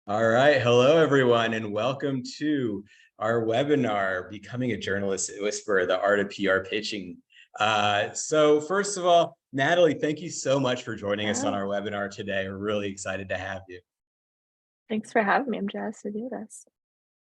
All right. Hello, everyone, and welcome to our webinar, Becoming a Journalist Whisperer, the Art of PR Pitching. So first of all, Natalie, thank you so much for joining us on Yeah, our webinar today. We're really excited to have you. thanks for having me. I'm jazzed to do this.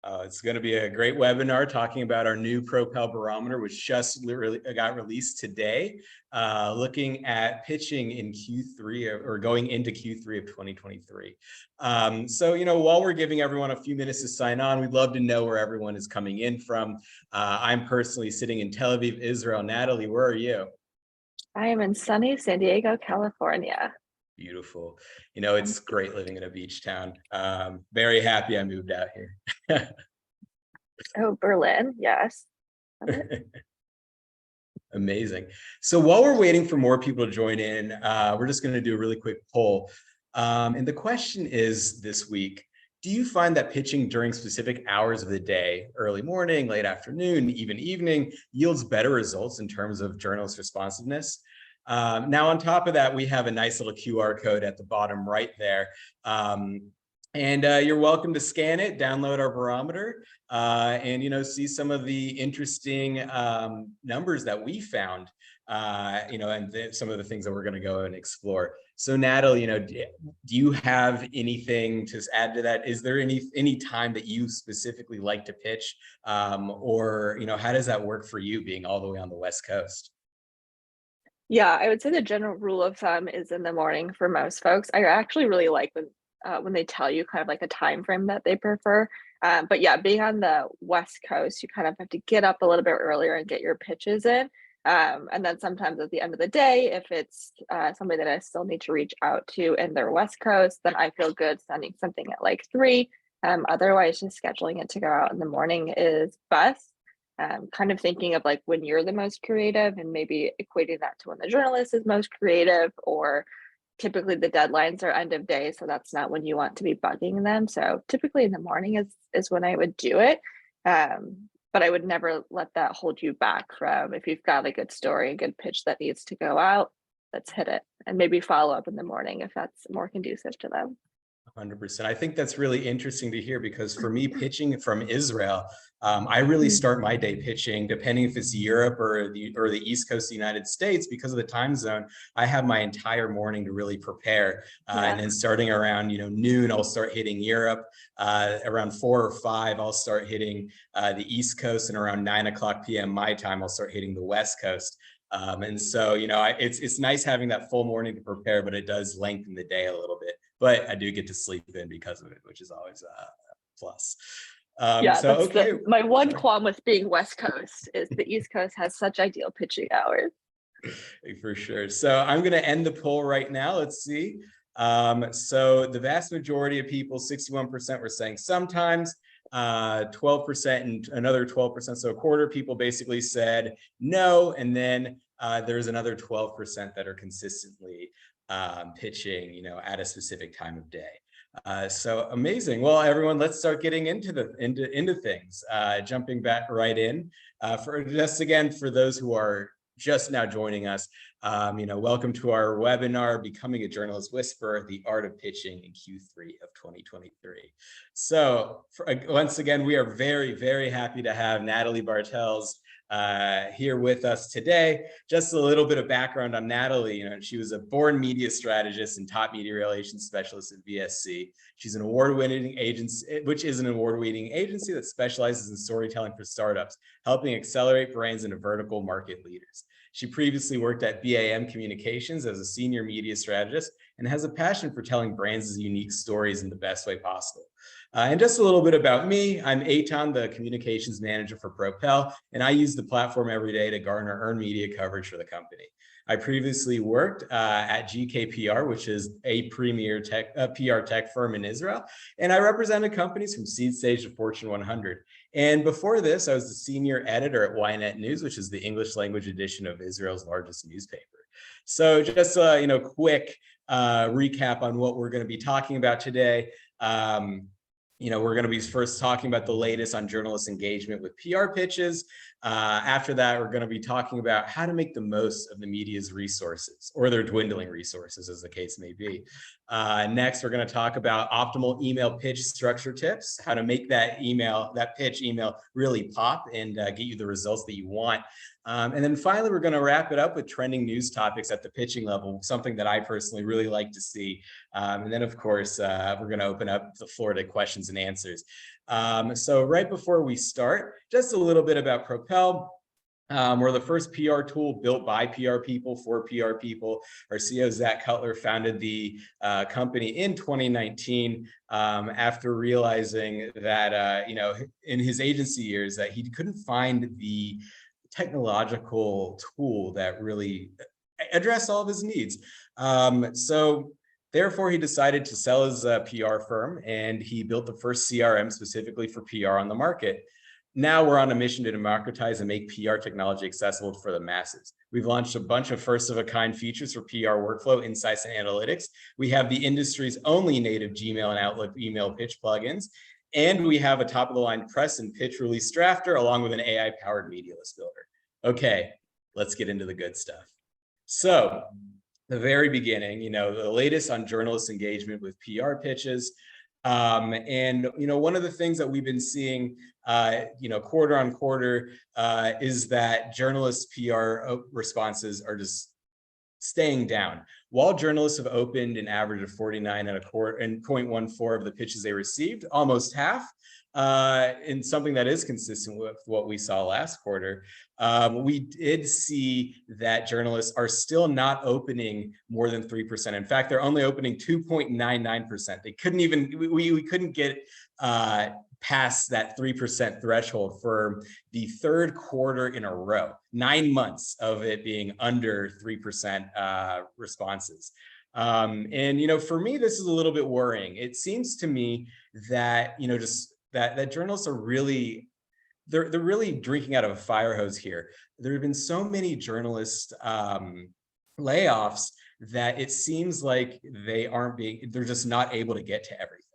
It's going to be a great webinar talking about our new Propel Barometer, which just got released today, looking at pitching in Q3 or going into Q3 of 2023. While we're giving everyone a few minutes to sign on, we'd love to know where everyone is coming in from. I'm personally sitting in Tel Aviv, Israel. Natalie, where are you? I am in sunny San Diego, California. Beautiful. It's Thank great living in a beach town. Very happy I moved out here. Oh, Berlin. Yes. Love it. Amazing. So while we're waiting for more people to join in, we're just going to do a really quick poll. And the question is this week, do you find that pitching during specific hours of the day, early morning, late afternoon, even evening, yields better results in terms of journalist responsiveness? Now, on top of that, we have a nice little QR code at the bottom right there. And you're welcome to scan it, download our barometer, and see some of the interesting numbers that we found, and some of the things that we're going to go and explore. So Natalie, do you have anything to add to that? Is there any time that you specifically like to pitch, or how does that work for you being all the way on the West Coast? Yeah, I would say the general rule of thumb is in the morning for most folks. I actually really like when they tell you kind of like a time frame that they prefer. But yeah, being on the West Coast, you kind of have to get up a little bit earlier and get your pitches in. And then sometimes at the end of the day, if it's somebody that I still need to reach out to in their West Coast, then I feel good sending something at like 3. Otherwise, just scheduling it to go out in the morning is best. Kind of thinking of like when you're the most creative and maybe equating that to when the journalist is most creative, or typically the deadlines are end of day, so that's not when you want to be bugging them. So typically in the morning is when I would do it. But I would never let that hold you back from, if you've got a good story, a good pitch that needs to go out, let's hit it and maybe follow up in the morning if that's more conducive to them. 100%. I think that's really interesting to hear because for me, pitching from Israel, I really start my day pitching, depending if it's Europe or the East Coast of the United States, because of the time zone. I have my entire morning to really prepare, and Yeah. then starting around noon, I'll start hitting Europe. Around 4 or 5, I'll start hitting the East Coast, and around 9 o'clock p.m. my time, I'll start hitting the West Coast. And so, it's nice having that full morning to prepare, but it does lengthen the day a little bit. But I do get to sleep in because of it, which is always a plus. Yeah, So, that's okay. the my one Sorry. qualm with being West Coast is the East Coast has such ideal pitching hours. For sure. So I'm going to end the poll right now. Let's see. So the vast majority of people, 61%, were saying sometimes, 12% and another 12%. So a quarter of people basically said no. And then there's another 12% that are consistently pitching, at a specific time of day. So amazing. Well, everyone, let's start getting into things. Jumping back right in. For just again, for those who are just now joining us, welcome to our webinar, Becoming a Journalist Whisperer, the Art of Pitching in Q3 of 2023. So once again, we are very, very happy to have Natalie Bartels here with us today. Just a little bit of background on Natalie. She was a born media strategist and top media relations specialist at VSC. She's an award-winning agency, which is an award-winning agency that specializes in storytelling for startups, helping accelerate brands into vertical market leaders. She previously worked at BAM Communications as a senior media strategist and has a passion for telling brands' unique stories in the best way possible. And just a little bit about me, I'm Eitan, the communications manager for Propel, and I use the platform every day to garner earned media coverage for the company. I previously worked at GKPR, which is a premier PR tech firm in Israel, and I represented companies from seed stage to Fortune 100. And before this, I was the senior editor at Ynet News, which is the English language edition of Israel's largest newspaper. So just a quick recap on what we're going to be talking about today. We're going to be first talking about the latest on journalist engagement with PR pitches. After that, we're going to be talking about how to make the most of the media's resources, or their dwindling resources, as the case may be. Next, we're going to talk about optimal email pitch structure tips, how to make that pitch email really pop and get you the results that you want. And then finally, we're going to wrap it up with trending news topics at the pitching level, something that I personally really like to see. And then, of course, we're going to open up the floor to questions and answers. So right before we start, just a little bit about Propel. We're the first PR tool built by PR people for PR people. Our CEO, Zach Cutler, founded the company in 2019 after realizing that, in his agency years that he couldn't find the technological tool that really addressed all of his needs. So therefore, he decided to sell his PR firm, and he built the first CRM specifically for PR on the market. Now we're on a mission to democratize and make PR technology accessible for the masses. We've launched a bunch of first-of-a-kind features for PR workflow, insights, and analytics. We have the industry's only native Gmail and Outlook email pitch plugins, and we have a top-of-the-line press and pitch release drafter, along with an AI-powered media list builder. Okay, let's get into the good stuff. So, the very beginning, the latest on journalist engagement with PR pitches. And one of the things that we've been seeing, quarter on quarter, is that journalists' PR responses are just staying down. While journalists have opened an average of 49 and 0.14 of the pitches they received, almost half, in something that is consistent with what we saw last quarter, we did see that journalists are still not opening more than 3%. In fact, they're only opening 2.99%. They couldn't even, we couldn't get past that 3% threshold for the third quarter in a row, 9 months of it being under 3% responses. And, for me, this is a little bit worrying. It seems to me that, that journalists are really, they're really drinking out of a fire hose here. There have been so many journalist layoffs that it seems like they're just not able to get to everything.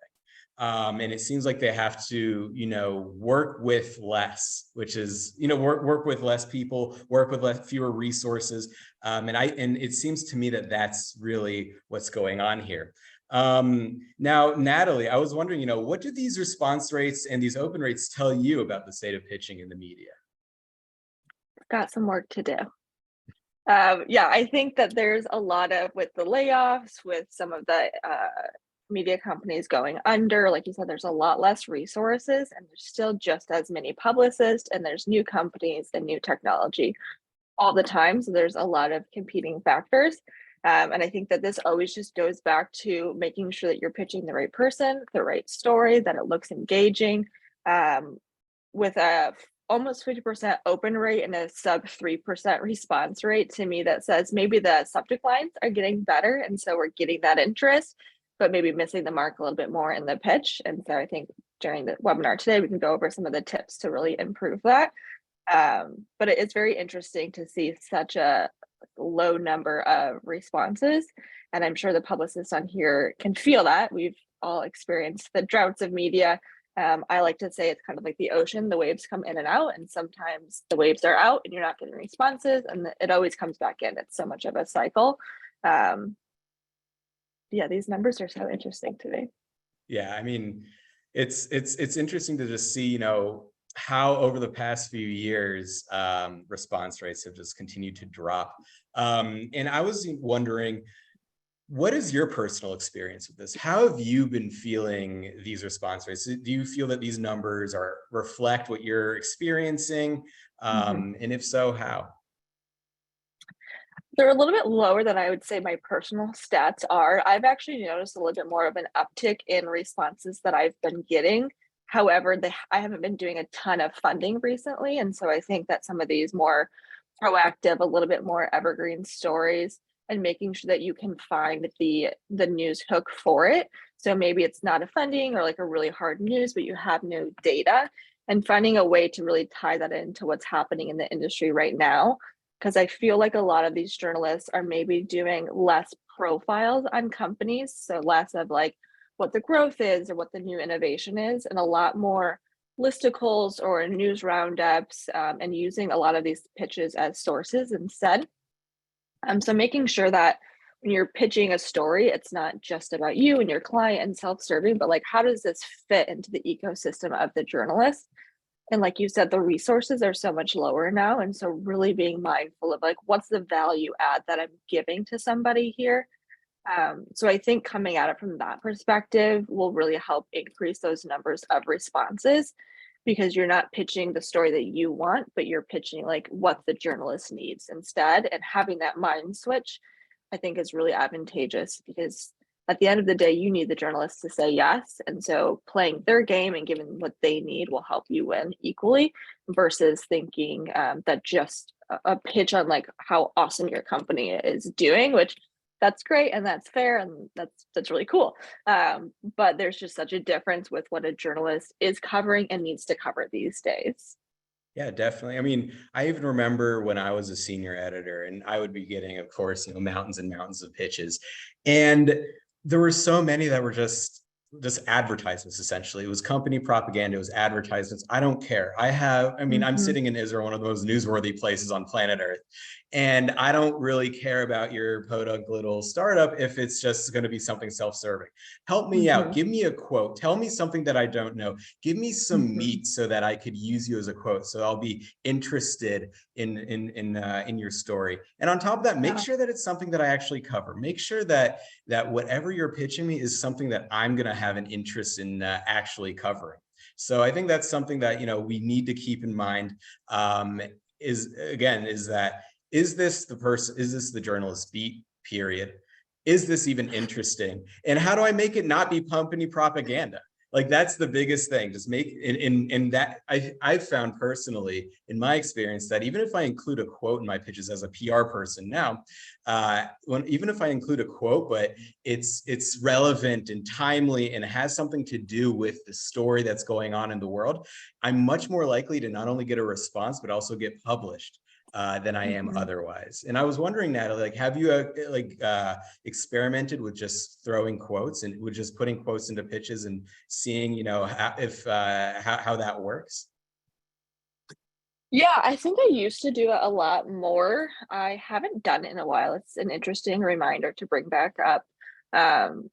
And it seems like they have to, work with less, which is, work with less people, work with fewer resources. And it seems to me that that's really what's going on here. Now, Natalie, I was wondering, what do these response rates and these open rates tell you about the state of pitching in the media? Got some work to do. Yeah, I think that there's a lot of, with the layoffs, with some of the media companies going under, like you said, there's a lot less resources, and there's still just as many publicists, and there's new companies and new technology all the time. So there's a lot of competing factors. And I think that this always just goes back to making sure that you're pitching the right person, the right story, that it looks engaging. With a almost 50% open rate and a sub 3% response rate, to me, that says maybe the subject lines are getting better. And so we're getting that interest, but maybe missing the mark a little bit more in the pitch. And so I think during the webinar today, we can go over some of the tips to really improve that. But it's very interesting to see such a low number of responses. And I'm sure the publicists on here can feel that. We've all experienced the droughts of media. I like to say it's kind of like the ocean. The waves come in and out, and sometimes the waves are out and you're not getting responses, and it always comes back in. It's so much of a cycle. Yeah, these numbers are so interesting to me. Yeah, I mean, it's interesting to just see, how over the past few years, response rates have just continued to drop. And I was wondering, what is your personal experience with this? How have you been feeling these response rates? Do you feel that these numbers reflect what you're experiencing? And if so, how? They're a little bit lower than I would say my personal stats are. I've actually noticed a little bit more of an uptick in responses that I've been getting. However, I haven't been doing a ton of funding recently. And so I think that some of these more proactive, a little bit more evergreen stories, and making sure that you can find the news hook for it. So maybe it's not a funding or like a really hard news, but you have no data, and finding a way to really tie that into what's happening in the industry right now. Because I feel like a lot of these journalists are maybe doing less profiles on companies. So less of like what the growth is or what the new innovation is, and a lot more listicles or news roundups, and using a lot of these pitches as sources instead. So making sure that when you're pitching a story, it's not just about you and your client and self-serving, but like how does this fit into the ecosystem of the journalist? And like you said, the resources are so much lower now. And so really being mindful of like what's the value add that I'm giving to somebody here. So I think coming at it from that perspective will really help increase those numbers of responses because you're not pitching the story that you want, but you're pitching like what the journalist needs instead. And having that mind switch, I think is really advantageous because at the end of the day, you need the journalist to say yes. And so playing their game and giving what they need will help you win equally versus thinking that just a pitch on like how awesome your company is doing, which that's great and that's fair and that's really cool. But there's just such a difference with what a journalist is covering and needs to cover these days. Yeah, definitely. I mean, I even remember when I was a senior editor and I would be getting, of course, mountains and mountains of pitches. And there were so many that were just advertisements, essentially. It was company propaganda, it was advertisements. I don't care. I mean, I'm Mhm. sitting in Israel, one of the most newsworthy places on planet Earth. And I don't really care about your podunk little startup if it's just going to be something self-serving. Help me out. Mhm. Give me a quote. Tell me something that I don't know. Give me some Mhm. meat so that I could use you as a quote. So I'll be interested in your story. And on top of that, make Yeah. sure that it's something that I actually cover. Make sure that whatever you're pitching me is something that I'm going to have an interest in actually covering. So I think that's something that we need to keep in mind. Is this the person? Is this the journalist beat? Period. Is this even interesting? And how do I make it not be company propaganda? Like that's the biggest thing. Just make in that I've found personally in my experience that even if I include a quote in my pitches as a PR person now, even if I include a quote, but it's relevant and timely and has something to do with the story that's going on in the world, I'm much more likely to not only get a response but also get published than I am Mhm. otherwise. And I was wondering, Natalie, like, have you experimented with just throwing quotes and with just putting quotes into pitches and seeing, how that works? Yeah, I think I used to do it a lot more. I haven't done it in a while. It's an interesting reminder to bring back up. Um,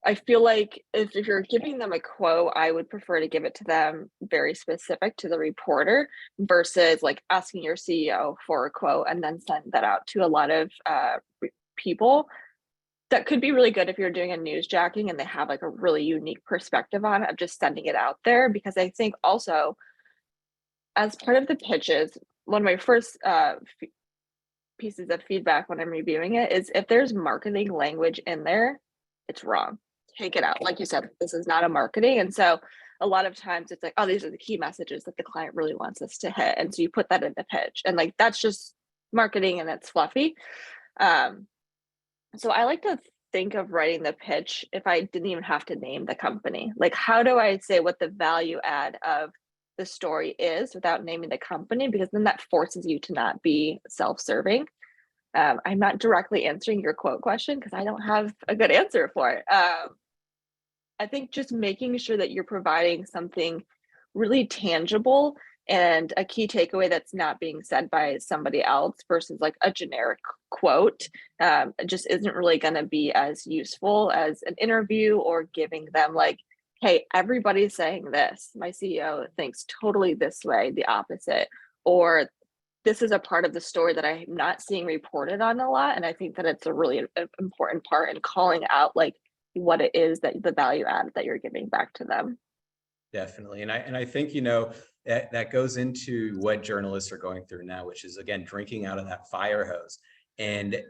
I feel like if you're giving them a quote, I would prefer to give it to them very specific to the reporter versus like asking your CEO for a quote and then send that out to a lot of people. That could be really good if you're doing a news jacking and they have like a really unique perspective on it of just sending it out there. Because I think also as part of the pitches, one of my first pieces of feedback when I'm reviewing it is if there's marketing language in there, it's wrong. Take it out. Like you said, this is not a marketing. And so a lot of times it's like, oh, these are the key messages that the client really wants us to hit. And so you put that in the pitch. And like that's just marketing and it's fluffy. Um, so I like to think of writing the pitch if I didn't even have to name the company. Like, how do I say what the value add of the story is without naming the company? Because then that forces you to not be self serving. I'm not directly answering your quote question because I don't have a good answer for it. I think just making sure that you're providing something really tangible and a key takeaway that's not being said by somebody else versus like a generic quote just isn't really going to be as useful as an interview or giving them like, hey, everybody's saying this. My CEO thinks totally this way, the opposite. Or this is a part of the story that I'm not seeing reported on a lot. And I think that it's a really important part in calling out like what it is that the value add that you're giving back to them. Definitely. And I think, that goes into what journalists are going through now, which is again, drinking out of that fire hose and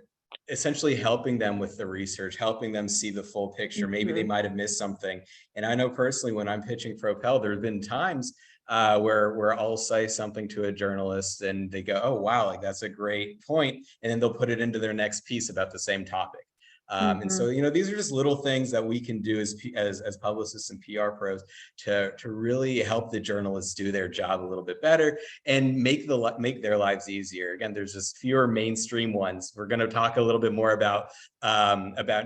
essentially helping them with the research, helping them see the full picture. Maybe they Mhm. might have missed something. And I know personally, when I'm pitching Propel, there have been times where I'll say something to a journalist and they go, "Oh, wow, like that's a great point," and then they'll put it into their next piece about the same topic. And so, these are just little things that we can do as publicists and PR pros to really help the journalists do their job a little bit better and make their lives easier. Again, there's just fewer mainstream ones. We're going to talk a little bit more about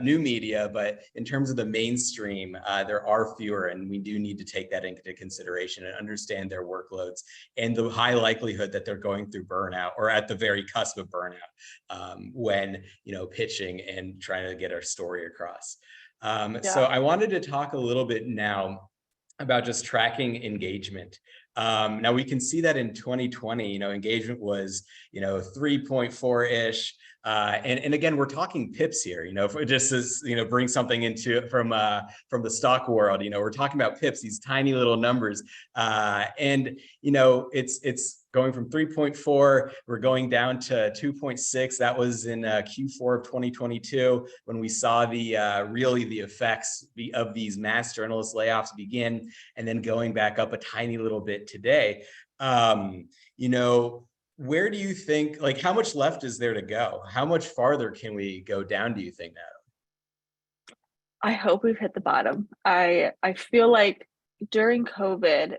new media, but in terms of the mainstream, there are fewer, and we do need to take that into consideration and understand their workloads and the high likelihood that they're going through burnout or at the very cusp of burnout when pitching and trying to get our story across. So I wanted to talk a little bit now about just tracking engagement. Now we can see that in 2020, engagement was 3.4-ish. And again, we're talking pips here, if it just as, bring something into from the stock world, we're talking about pips, these tiny little numbers. And it's going from 3.4, we're going down to 2.6. That was in Q4 of 2022 when we saw the effects of these mass journalist layoffs begin, and then going back up a tiny little bit today. Where do you think, how much left is there to go? How much farther can we go down, do you think, Natalie? I hope we've hit the bottom. I feel like during COVID,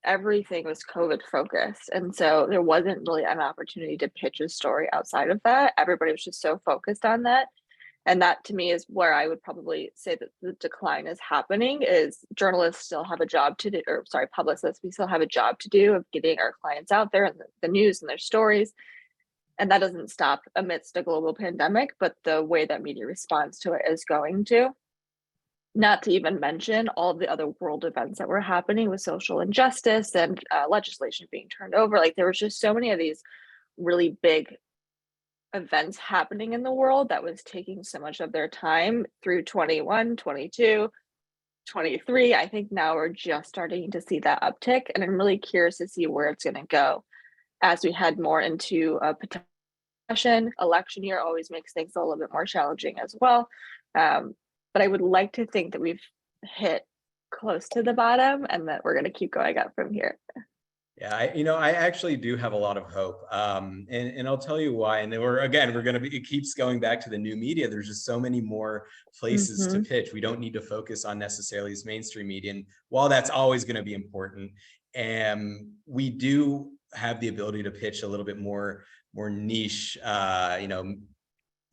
everything was COVID focused. And so there wasn't really an opportunity to pitch a story outside of that. Everybody was just so focused on that. And that to me is where I would probably say that the decline is happening. Is journalists still have a job to do, or sorry, publicists, we still have a job to do of getting our clients out there and the news and their stories. And that doesn't stop amidst a global pandemic, but the way that media responds to it is going to. Not to even mention all of the other world events that were happening with social injustice and legislation being turned over. Like there was just so many of these really big events happening in the world that was taking so much of their time through 21, 22, 23. I think now we're just starting to see that uptick, and I'm really curious to see where it's going to go as we head more into a potential election year. Always makes things a little bit more challenging as well. But I would like to think that we've hit close to the bottom and that we're going to keep going up from here. Yeah, I actually do have a lot of hope, and I'll tell you why. And then it keeps going back to the new media. There's just so many more places to pitch. We don't need to focus on necessarily this mainstream media. And while that's always going to be important, we do have the ability to pitch a little bit more niche,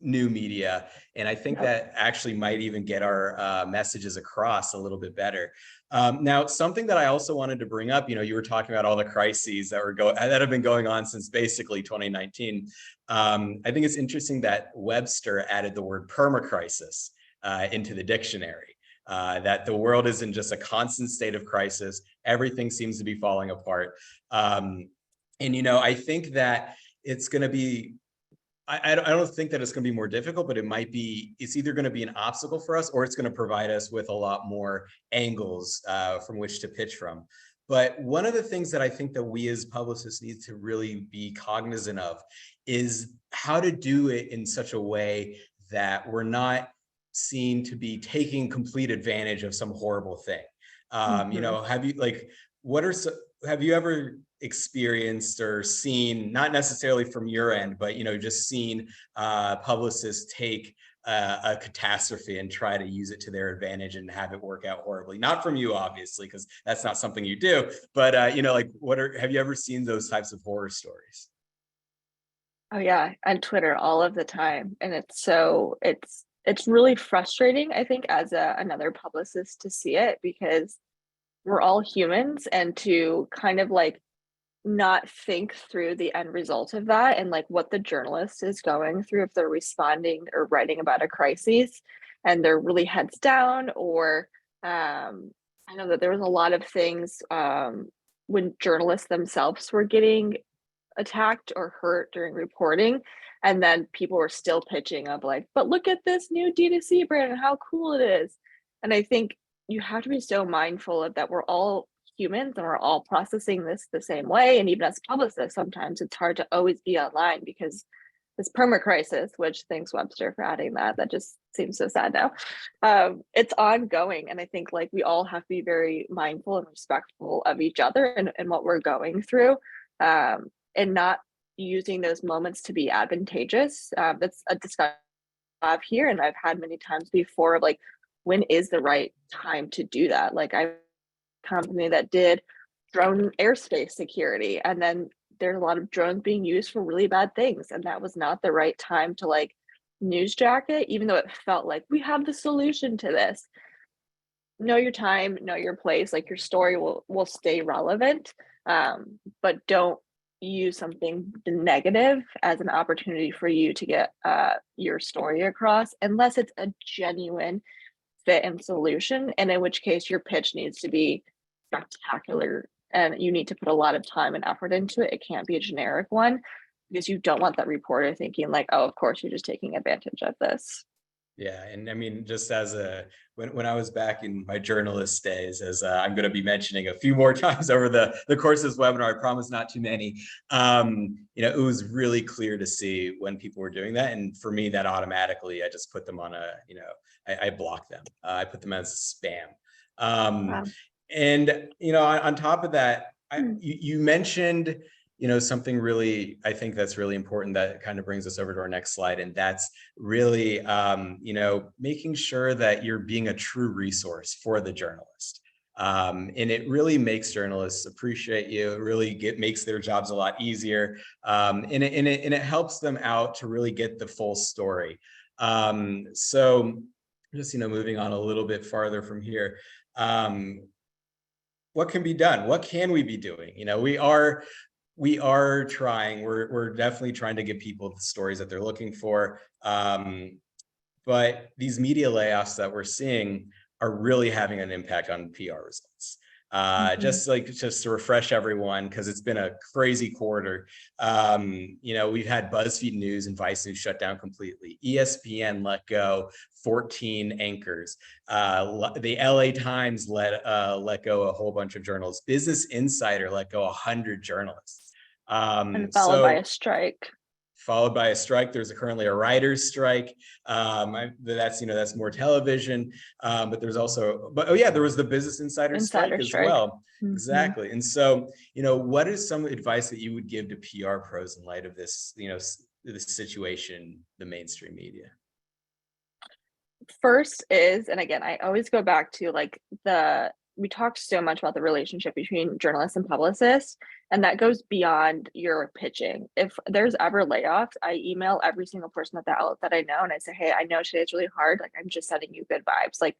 new media. And I think that actually might even get our messages across a little bit better. Now, something that I also wanted to bring up, you were talking about all the crises that have been going on since basically 2019. I think it's interesting that Webster added the word permacrisis into the dictionary. That the world is in just a constant state of crisis. Everything seems to be falling apart. And I think that it's going to be, I don't think that it's going to be more difficult, but it's either going to be an obstacle for us or it's going to provide us with a lot more angles from which to pitch from. But one of the things that I think that we as publicists need to really be cognizant of is how to do it in such a way that we're not seen to be taking complete advantage of some horrible thing. Have you ever experienced or seen, not necessarily from your end, but just seen publicists take a catastrophe and try to use it to their advantage and have it work out horribly? Not from you, obviously, because that's not something you do, but have you ever seen those types of horror stories? Oh yeah, on Twitter all of the time. And it's really frustrating, I think, as another publicist to see it, because we're all humans, and to kind of not think through the end result of that and what the journalist is going through if they're responding or writing about a crisis and they're really heads down. Or I know that there was a lot of things when journalists themselves were getting attacked or hurt during reporting, and then people were still pitching of but look at this new D2C brand and how cool it is. And I think you have to be so mindful of that. We're all humans and we're all processing this the same way. And even as publicists, sometimes it's hard to always be online because this perma crisis, which thanks Webster for adding that just seems so sad now. It's ongoing. And I think we all have to be very mindful and respectful of each other and what we're going through, and not using those moments to be advantageous. That's a discussion have here, and I've had many times before, like, when is the right time to do that? Like, I have a company that did drone airspace security, and then there's a lot of drones being used for really bad things, and that was not the right time to like newsjack it, even though it felt like we have the solution to this. Know your time, know your place. Like, your story will stay relevant, but don't use something negative as an opportunity for you to get your story across, unless it's a genuine fit and solution, and in which case your pitch needs to be spectacular and you need to put a lot of time and effort into it. It can't be a generic one, because you don't want that reporter thinking like, oh, of course you're just taking advantage of this. Yeah, and I mean, just as a when I was back in my journalist days, as I'm going to be mentioning a few more times over the course of this webinar, I promise not too many. It was really clear to see when people were doing that, and for me, that automatically, I just put them on I block them. I put them as spam. Wow. And on top of that, you mentioned something really, I think that's really important that kind of brings us over to our next slide. And that's really, making sure that you're being a true resource for the journalist. And it really makes journalists appreciate you. It really makes their jobs a lot easier. And it helps them out to really get the full story. So just, moving on a little bit farther from here. What can be done? What can we be doing? We are trying, we're definitely trying to give people the stories that they're looking for. But these media layoffs that we're seeing are really having an impact on PR results. Just to refresh everyone, because it's been a crazy quarter. We've had BuzzFeed News and Vice News shut down completely. ESPN let go 14 anchors. The LA Times let go a whole bunch of journalists. Business Insider let go 100 journalists. And followed by a strike. Followed by a strike. There's currently a writer's strike. That's more television. But there's also, there was the Business Insider strike as well. Exactly. And so, what is some advice that you would give to PR pros in light of this, this situation, the mainstream media? First is, and again, I always go back to like we talked so much about the relationship between journalists and publicists, and that goes beyond your pitching. If there's ever layoffs, I email every single person at the outlet that I know, and I say, hey, I know today's really hard. Like, I'm just sending you good vibes. Like,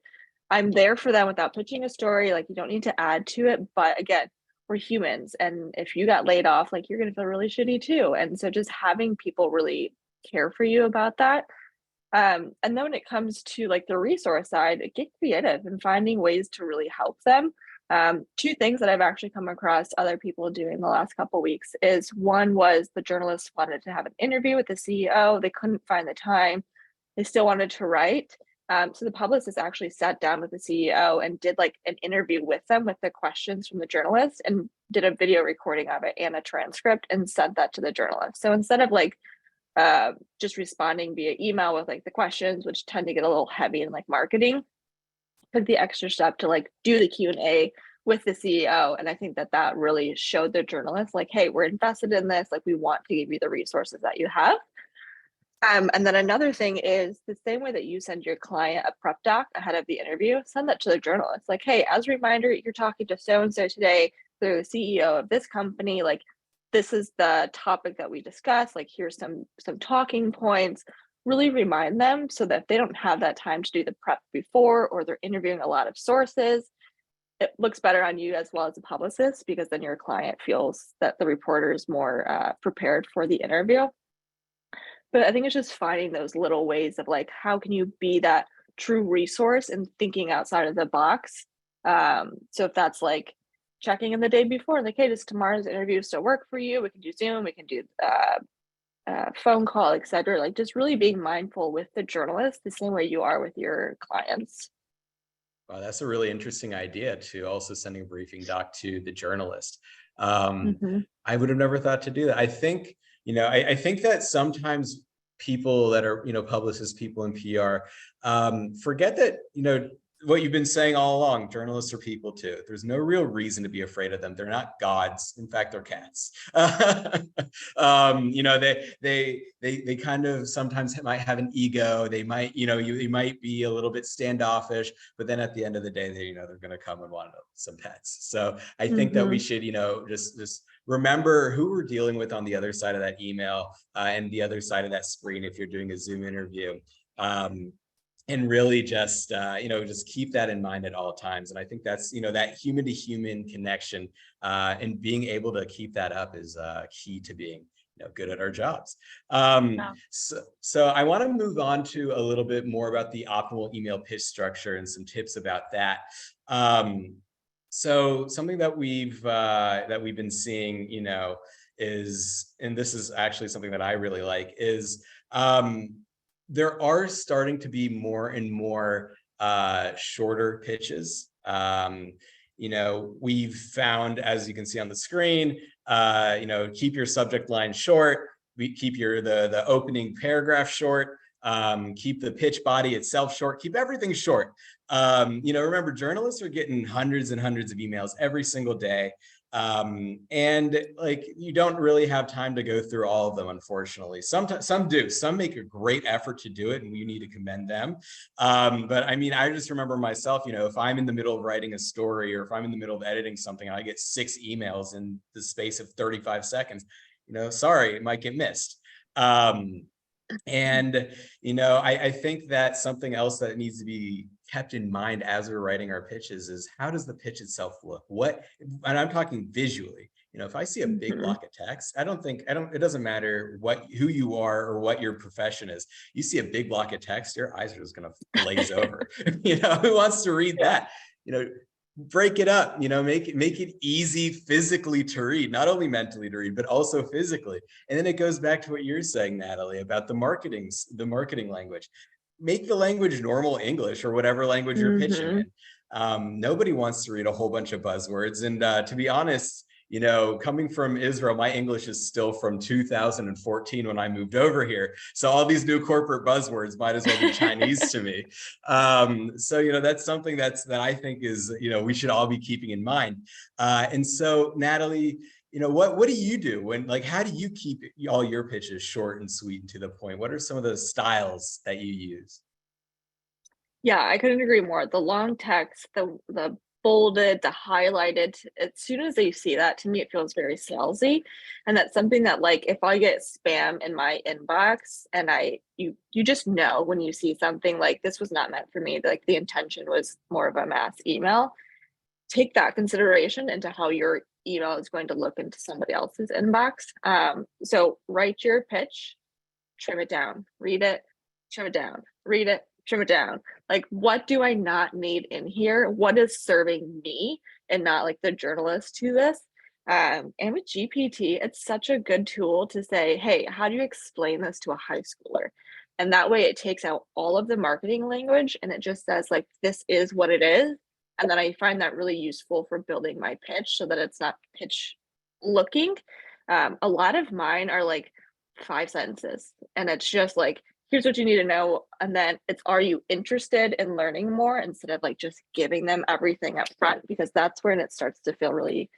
I'm there for them without pitching a story. Like, you don't need to add to it. But again, we're humans. And if you got laid off, like, you're going to feel really shitty too. And so just having people really care for you about that. And then when it comes to like the resource side, get creative and finding ways to really help them. Two things that I've actually come across other people doing the last couple of weeks is, one was the journalists wanted to have an interview with the CEO. They couldn't find the time. They still wanted to write. So the publicist actually sat down with the CEO and did like an interview with them with the questions from the journalist, and did a video recording of it and a transcript and sent that to the journalist. So instead of like just responding via email with like the questions, which tend to get a little heavy in like marketing, took the extra step to like do the Q&A with the CEO. And I think that really showed the journalists like, hey, we're invested in this. Like, we want to give you the resources that you have. And then another thing is, the same way that you send your client a prep doc ahead of the interview, send that to the journalist. Like, hey, as a reminder, you're talking to so-and-so today. They're the CEO of this company. Like, this is the topic that we discussed. Like, here's some talking points. Really remind them, so that if they don't have that time to do the prep before, or they're interviewing a lot of sources, it looks better on you as well as a publicist, because then your client feels that the reporter is more prepared for the interview. But I think it's just finding those little ways of like, how can you be that true resource and thinking outside of the box? So if that's like checking in the day before, like, hey, does tomorrow's interview still work for you? We can do Zoom, we can do phone call, etc. Like, just really being mindful with the journalist the same way you are with your clients. Wow, that's a really interesting idea, to also sending a briefing doc to the journalist. I would have never thought to do that. I think, I think that sometimes people that are, publicists, people in PR, forget that, what you've been saying all along, journalists are people too. There's no real reason to be afraid of them. They're not gods. In fact, they're cats. You know, they kind of sometimes might have an ego. They might, you know, you might be a little bit standoffish, but then at the end of the day, they, you know, they're going to come and want some pets. So I think that we should, you know, just remember who we're dealing with on the other side of that email and the other side of that screen if you're doing a Zoom interview. And really just, you know, just keep that in mind at all times. And I think that's, you know, that human to human connection and being able to keep that up is key to being, you know, good at our jobs. So I want to move on to a little bit more about the optimal email pitch structure and some tips about that. So something that we've been seeing, you know, is, and this is actually something that I really like, is there are starting to be more and more shorter pitches. You know, we've found, as you can see on the screen, you know, keep your subject line short, keep the opening paragraph short, keep the pitch body itself short, keep everything short. You know, remember, journalists are getting hundreds and hundreds of emails every single day. And like, you don't really have time to go through all of them, unfortunately. Some do, some make a great effort to do it, and we need to commend them. But I mean, I just remember myself, you know, if I'm in the middle of writing a story, or if I'm in the middle of editing something, and I get 6 emails in the space of 35 seconds, you know, sorry, it might get missed. And, you know, I think that something else that needs to be kept in mind as we're writing our pitches is, how does the pitch itself look? And I'm talking visually. You know, if I see a big block of text, it doesn't matter who you are or what your profession is. You see a big block of text, your eyes are just going to glaze over. You know, who wants to read that? You know, break it up, you know, make it easy physically to read, not only mentally to read, but also physically. And then it goes back to what you're saying, Natalie, about the marketing language. Make the language normal English, or whatever language you're pitching in. Nobody wants to read a whole bunch of buzzwords. And to be honest, you know, coming from Israel, my English is still from 2014 when I moved over here. So all these new corporate buzzwords might as well be Chinese to me. So, you know, that's something that I think is, you know, we should all be keeping in mind. And so, Natalie, you know, what do you do when, like, how do you keep all your pitches short and sweet and to the point? What are some of the styles that you use? Yeah, I couldn't agree more. The long text, the bolded, the highlighted, as soon as you see that, to me, it feels very salesy. And that's something that, like, if I get spam in my inbox and you just know when you see something like, this was not meant for me, like the intention was more of a mass email, take that consideration into how your email is going to look into somebody else's inbox. So write your pitch, trim it down, read it, trim it down, read it, trim it down. Like, what do I not need in here? What is serving me and not like the journalist to this? And with GPT, it's such a good tool to say, hey, how do you explain this to a high schooler? And that way it takes out all of the marketing language and it just says, like, this is what it is. And then I find that really useful for building my pitch so that it's not pitch looking. A lot of mine are like 5 sentences, and it's just like, here's what you need to know. And then it's, are you interested in learning more, instead of like just giving them everything up front, because that's when it starts to feel really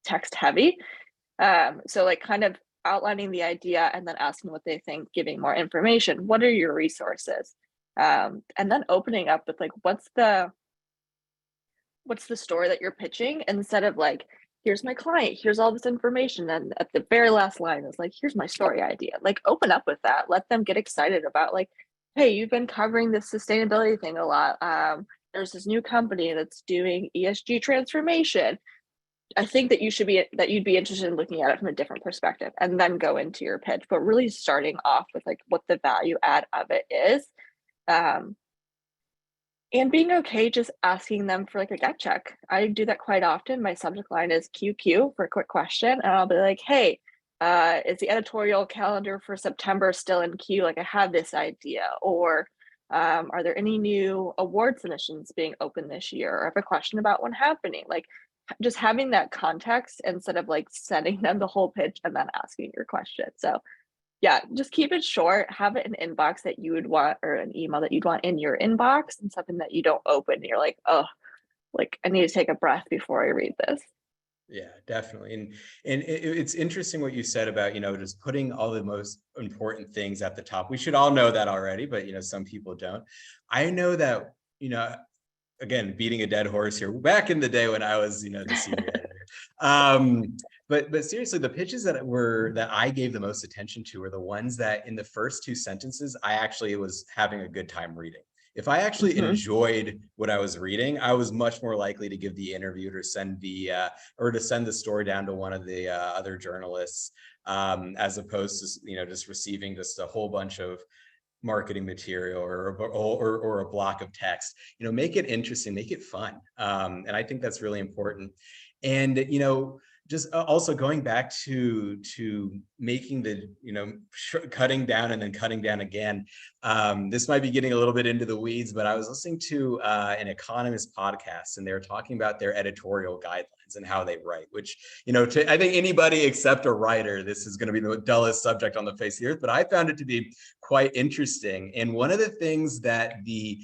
text heavy. So like kind of outlining the idea and then asking what they think, giving more information. What are your resources? And then opening up with like, what's the story that you're pitching, instead of like, here's my client, here's all this information, and at the very last line is like, here's my story idea. Like, open up with that, let them get excited about, like, hey, you've been covering this sustainability thing a lot. There's this new company that's doing ESG transformation. I think that you'd be interested in looking at it from a different perspective, and then go into your pitch, but really starting off with like what the value add of it is. And being okay just asking them for like a gut check. I do that quite often. My subject line is QQ for a quick question. And I'll be like, hey, is the editorial calendar for September still in queue? Like, I have this idea. Or are there any new award submissions being open this year? Or I have a question about one happening. Like, just having that context instead of like sending them the whole pitch and then asking your question. So Yeah, just keep it short. Have it an inbox that you would want, or an email that you'd want in your inbox, and something that you don't open. And you're like, oh, like I need to take a breath before I read this. Yeah, definitely. And it's interesting what you said about, just putting all the most important things at the top. We should all know that already, but some people don't. I know that, again, beating a dead horse here, back in the day when I was, the senior editor. But seriously, the pitches that I gave the most attention to were the ones that in the first two sentences, I actually was having a good time reading. If I actually enjoyed what I was reading, I was much more likely to give the interview or send the story down to one of the other journalists, as opposed to just receiving just a whole bunch of marketing material or a block of text. Make it interesting, make it fun, and I think that's really important. And just also going back to making the cutting down and then cutting down again. This might be getting a little bit into the weeds, but I was listening to an economist podcast, and they were talking about their editorial guidelines and how they write, which I think anybody except a writer, this is going to be the dullest subject on the face of the earth, but I found it to be quite interesting. And one of the things that the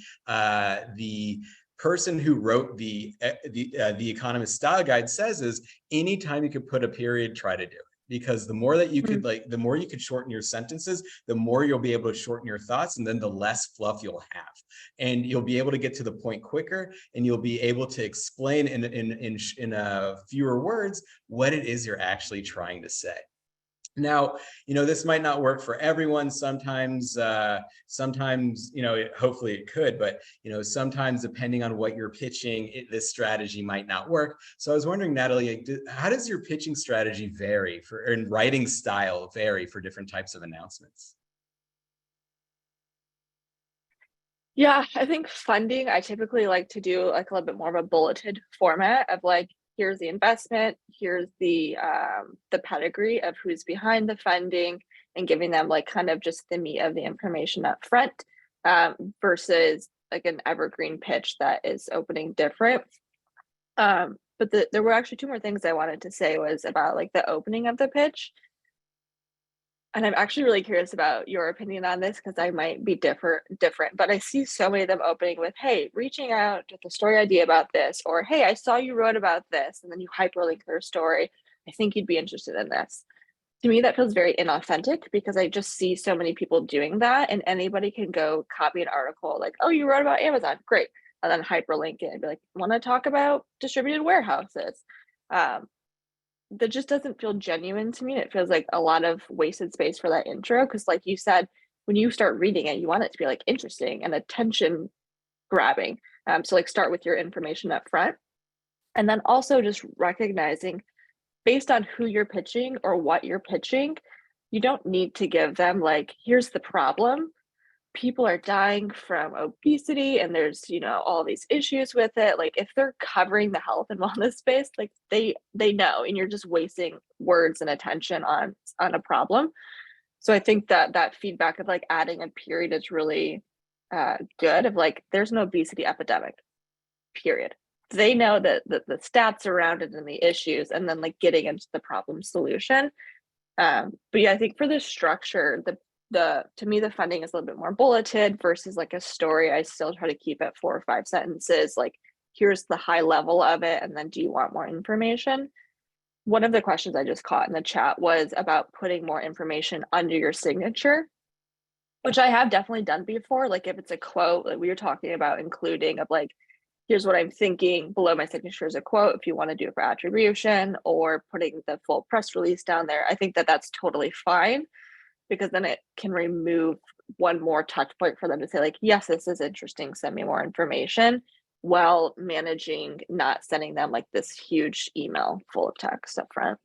person who wrote the Economist style guide says is, anytime you could put a period, try to do it. Because the more that you could the more you could shorten your sentences, the more you'll be able to shorten your thoughts, and then the less fluff you'll have, and you'll be able to get to the point quicker, and you'll be able to explain in fewer words what it is you're actually trying to say. Now, this might not work for everyone. Sometimes, hopefully it could, but, sometimes depending on what you're pitching, this strategy might not work. So I was wondering, Natalie, how does your pitching strategy vary and writing style vary for different types of announcements? Yeah, I think funding, I typically like to do like a little bit more of a bulleted format of like, here's the investment, here's the pedigree of who's behind the funding, and giving them like kind of just the meat of the information up front, versus like an evergreen pitch that is opening different. But there were actually two more things I wanted to say was about like the opening of the pitch. And I'm actually really curious about your opinion on this, because I might be different, but I see so many of them opening with, hey, reaching out with a story idea about this, or hey, I saw you wrote about this, and then you hyperlink their story. I think you'd be interested in this. To me, that feels very inauthentic, because I just see so many people doing that, and anybody can go copy an article like, oh, you wrote about Amazon, great, and then hyperlink it and be like, want to talk about distributed warehouses? That just doesn't feel genuine to me. It feels like a lot of wasted space for that intro, because like you said, when you start reading it, you want it to be like interesting and attention grabbing. So like start with your information up front, and then also just recognizing, based on who you're pitching or what you're pitching, you don't need to give them like, here's the problem, people are dying from obesity and there's all these issues with it. Like if they're covering the health and wellness space, like they know, and you're just wasting words and attention on a problem. So I think that feedback of like adding a period is really good, of like, there's an obesity epidemic, period. They know that the stats around it and the issues, and then like getting into the problem solution. But yeah, I think for the structure, to me, the funding is a little bit more bulleted versus like a story. I still try to keep it 4 or 5 sentences. Like, here's the high level of it, and then do you want more information? One of the questions I just caught in the chat was about putting more information under your signature, which I have definitely done before. Like if it's a quote, like we were talking about including of like, here's what I'm thinking, below my signature is a quote if you want to do it for attribution, or putting the full press release down there. I think that that's totally fine, because then it can remove one more touch point for them to say like, yes, this is interesting, send me more information, while managing not sending them like this huge email full of text up front.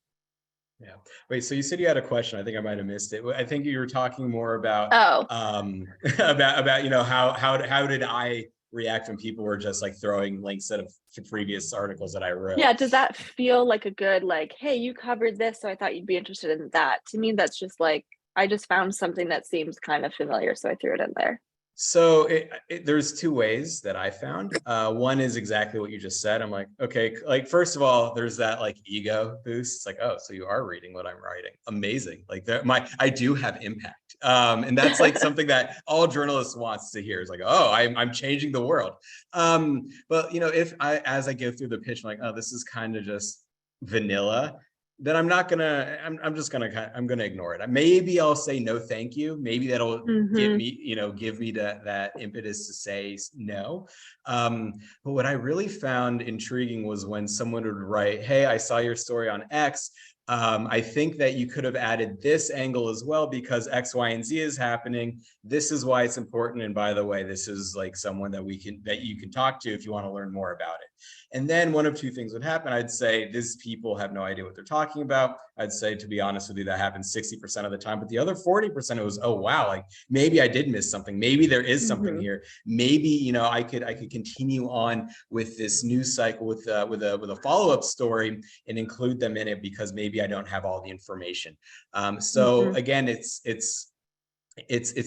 Yeah. Wait, so you said you had a question. I think I might have missed it. I think you were talking more about how did I react when people were just like throwing links out of previous articles that I wrote. Yeah, does that feel like a good, like, hey, you covered this, so I thought you'd be interested in that? To me, that's just like, I just found something that seems kind of familiar, so I threw it in there. So there's two ways that I found. One is exactly what you just said. I'm like, okay, like first of all, there's that like ego boost. It's like, oh, so you are reading what I'm writing. Amazing. Like I do have impact. And that's like something that all journalists wants to hear. Is like, oh, I'm changing the world. But if as I go through the pitch, I'm like, oh, this is kind of just vanilla, then I'm just gonna I'm gonna ignore it. Maybe I'll say no thank you. Maybe that'll give me that impetus to say no. But what I really found intriguing was when someone would write, hey, I saw your story on X. I think that you could have added this angle as well because X, Y, and Z is happening. This is why it's important. And by the way, this is like someone that you can talk to if you want to learn more about it. And then one of two things would happen. I'd say these people have no idea what they're talking about. I'd say, to be honest with you, that happens 60% of the time. But the other 40%, it was, oh, wow, like maybe I did miss something. Maybe there is something here. Maybe, I could continue on with this news cycle with a follow-up story and include them in it because maybe I don't have all the information. So again, it's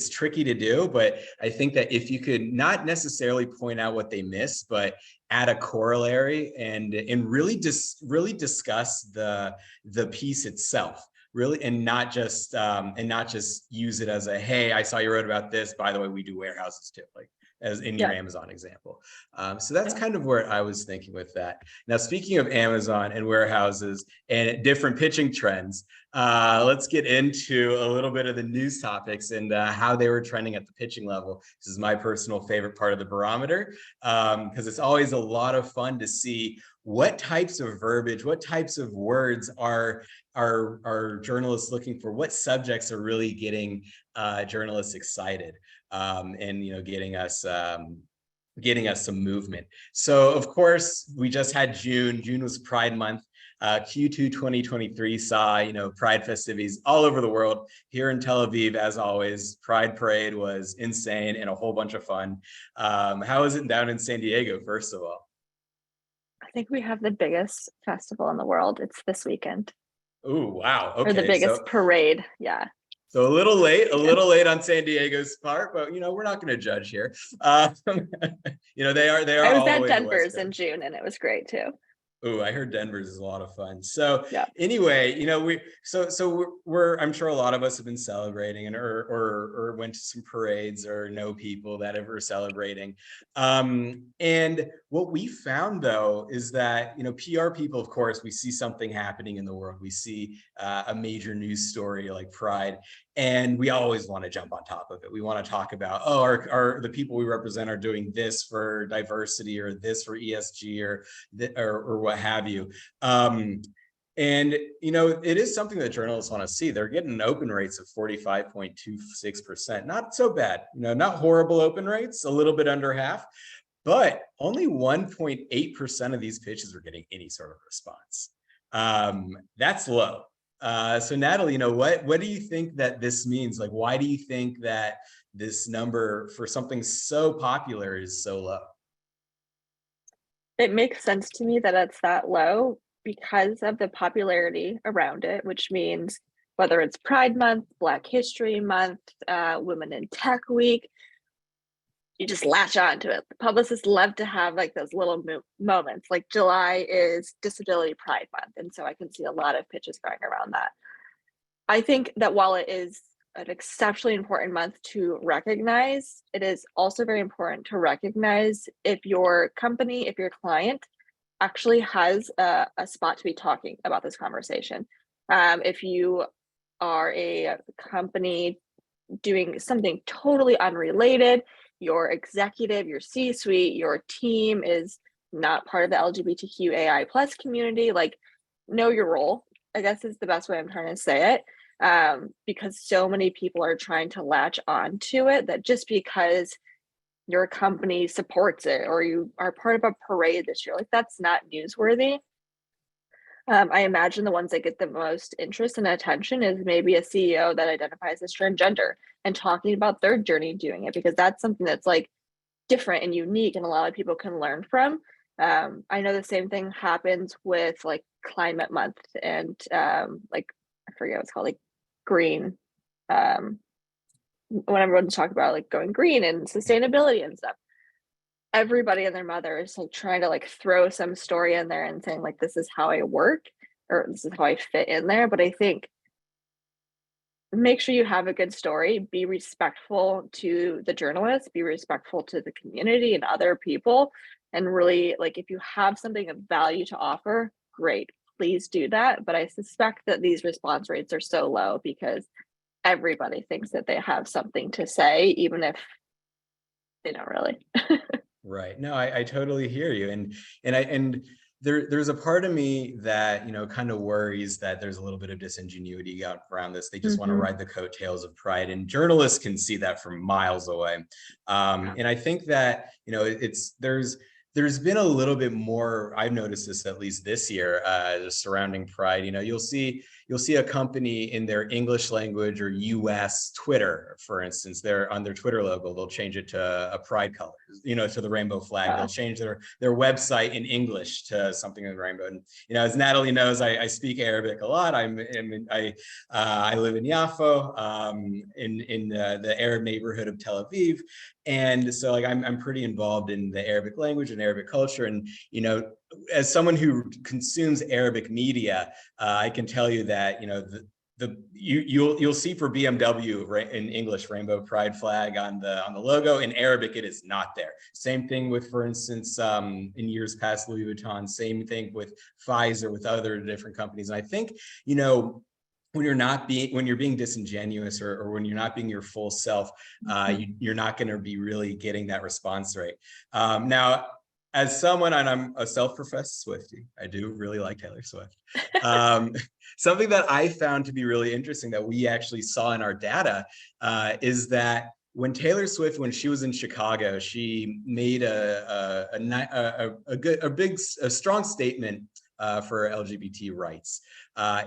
tricky to do, but I think that if you could not necessarily point out what they missed, but add a corollary and really discuss the piece itself, really, and not just use it as a, hey, I saw you wrote about this, by the way, we do warehouses too, like as in your Amazon example. So that's kind of where I was thinking with that. Now, speaking of Amazon and warehouses and different pitching trends, let's get into a little bit of the news topics and how they were trending at the pitching level. This is my personal favorite part of the barometer because it's always a lot of fun to see what types of verbiage, what types of words are journalists looking for, what subjects are really getting journalists excited and getting us some movement. So of course we just had June. June was Pride Month. Q2 2023 saw Pride festivities all over the world. Here in Tel Aviv, as always, Pride Parade was insane and a whole bunch of fun. How is it down in San Diego, first of all? I think we have the biggest festival in the world. It's this weekend. Oh, wow. Okay. Or the biggest parade. Yeah. So a little late on San Diego's part, but we're not going to judge here. They are. I was at Denver's in June, and it was great too. Oh, I heard Denver's is a lot of fun. So anyway, we're I'm sure a lot of us have been celebrating and or went to some parades or know people that are celebrating. And what we found though is that PR people, of course, we see something happening in the world. We see a major news story like Pride, and we always want to jump on top of it. We want to talk about, are the people we represent are doing this for diversity or this for ESG or what have you. And it is something that journalists want to see. They're getting open rates of 45.26%. Not so bad, not horrible open rates, a little bit under half, but only 1.8% of these pitches are getting any sort of response. That's low. So Natalie, what do you think that this means? Like, why do you think that this number for something so popular is so low? It makes sense to me that it's that low because of the popularity around it, which means whether it's Pride Month, Black History Month, Women in Tech Week, you just latch on to it. The publicists love to have like those little moments. Like July is Disability Pride Month, and so I can see a lot of pitches going around that. I think that while it is an exceptionally important month to recognize, it is also very important to recognize if your company, if your client actually has a spot to be talking about this conversation. If you are a company doing something totally unrelated, your executive, your C-suite, your team is not part of the LGBTQAI plus community, like know your role, I guess is the best way I'm trying to say it. Because so many people are trying to latch on to it that just because your company supports it or you are part of a parade this year, like that's not newsworthy. I imagine the ones that get the most interest and attention is maybe a CEO that identifies as transgender and talking about their journey doing it, because that's something that's like different and unique and a lot of people can learn from. I know the same thing happens with like climate month and like I forget what it's called, like green when everyone's talking about like going green and sustainability and stuff, everybody and their mother is like trying to like throw some story in there and saying like this is how I work or this is how I fit in there. But I think make sure you have a good story, be respectful to the journalists, be respectful to the community and other people, and really like if you have something of value to offer, great, please do that. But I suspect that these response rates are so low because everybody thinks that they have something to say, even if they don't really. Right. No, I totally hear you. And there's a part of me that, kind of worries that there's a little bit of disingenuity out around this. They just want to Mhm. ride the coattails of pride, and journalists can see that from miles away. And I think that, there's been a little bit more, I've noticed this at least this year, surrounding pride. You'll see a company in their English language or US Twitter, for instance, they're on their Twitter logo, they'll change it to a pride color, to the rainbow flag. They'll change their website in English to something in the rainbow. And, as Natalie knows, I speak Arabic a lot. I live in Yafo, in the Arab neighborhood of Tel Aviv. And so like I'm pretty involved in the Arabic language and Arabic culture. And, as someone who consumes Arabic media, I can tell you that, you'll see for BMW in English rainbow pride flag on the logo. In Arabic, it is not there. Same thing with, for instance, in years past, Louis Vuitton. Same thing with Pfizer, with other different companies. And I think, when you're being disingenuous, or when you're not being your full self, you're not going to be really getting that response rate. Now, as someone, and I'm a self-professed Swiftie, I do really like Taylor Swift. Something that I found to be really interesting that we actually saw in our data is that when Taylor Swift, when she was in Chicago, she made a strong statement for LGBT rights.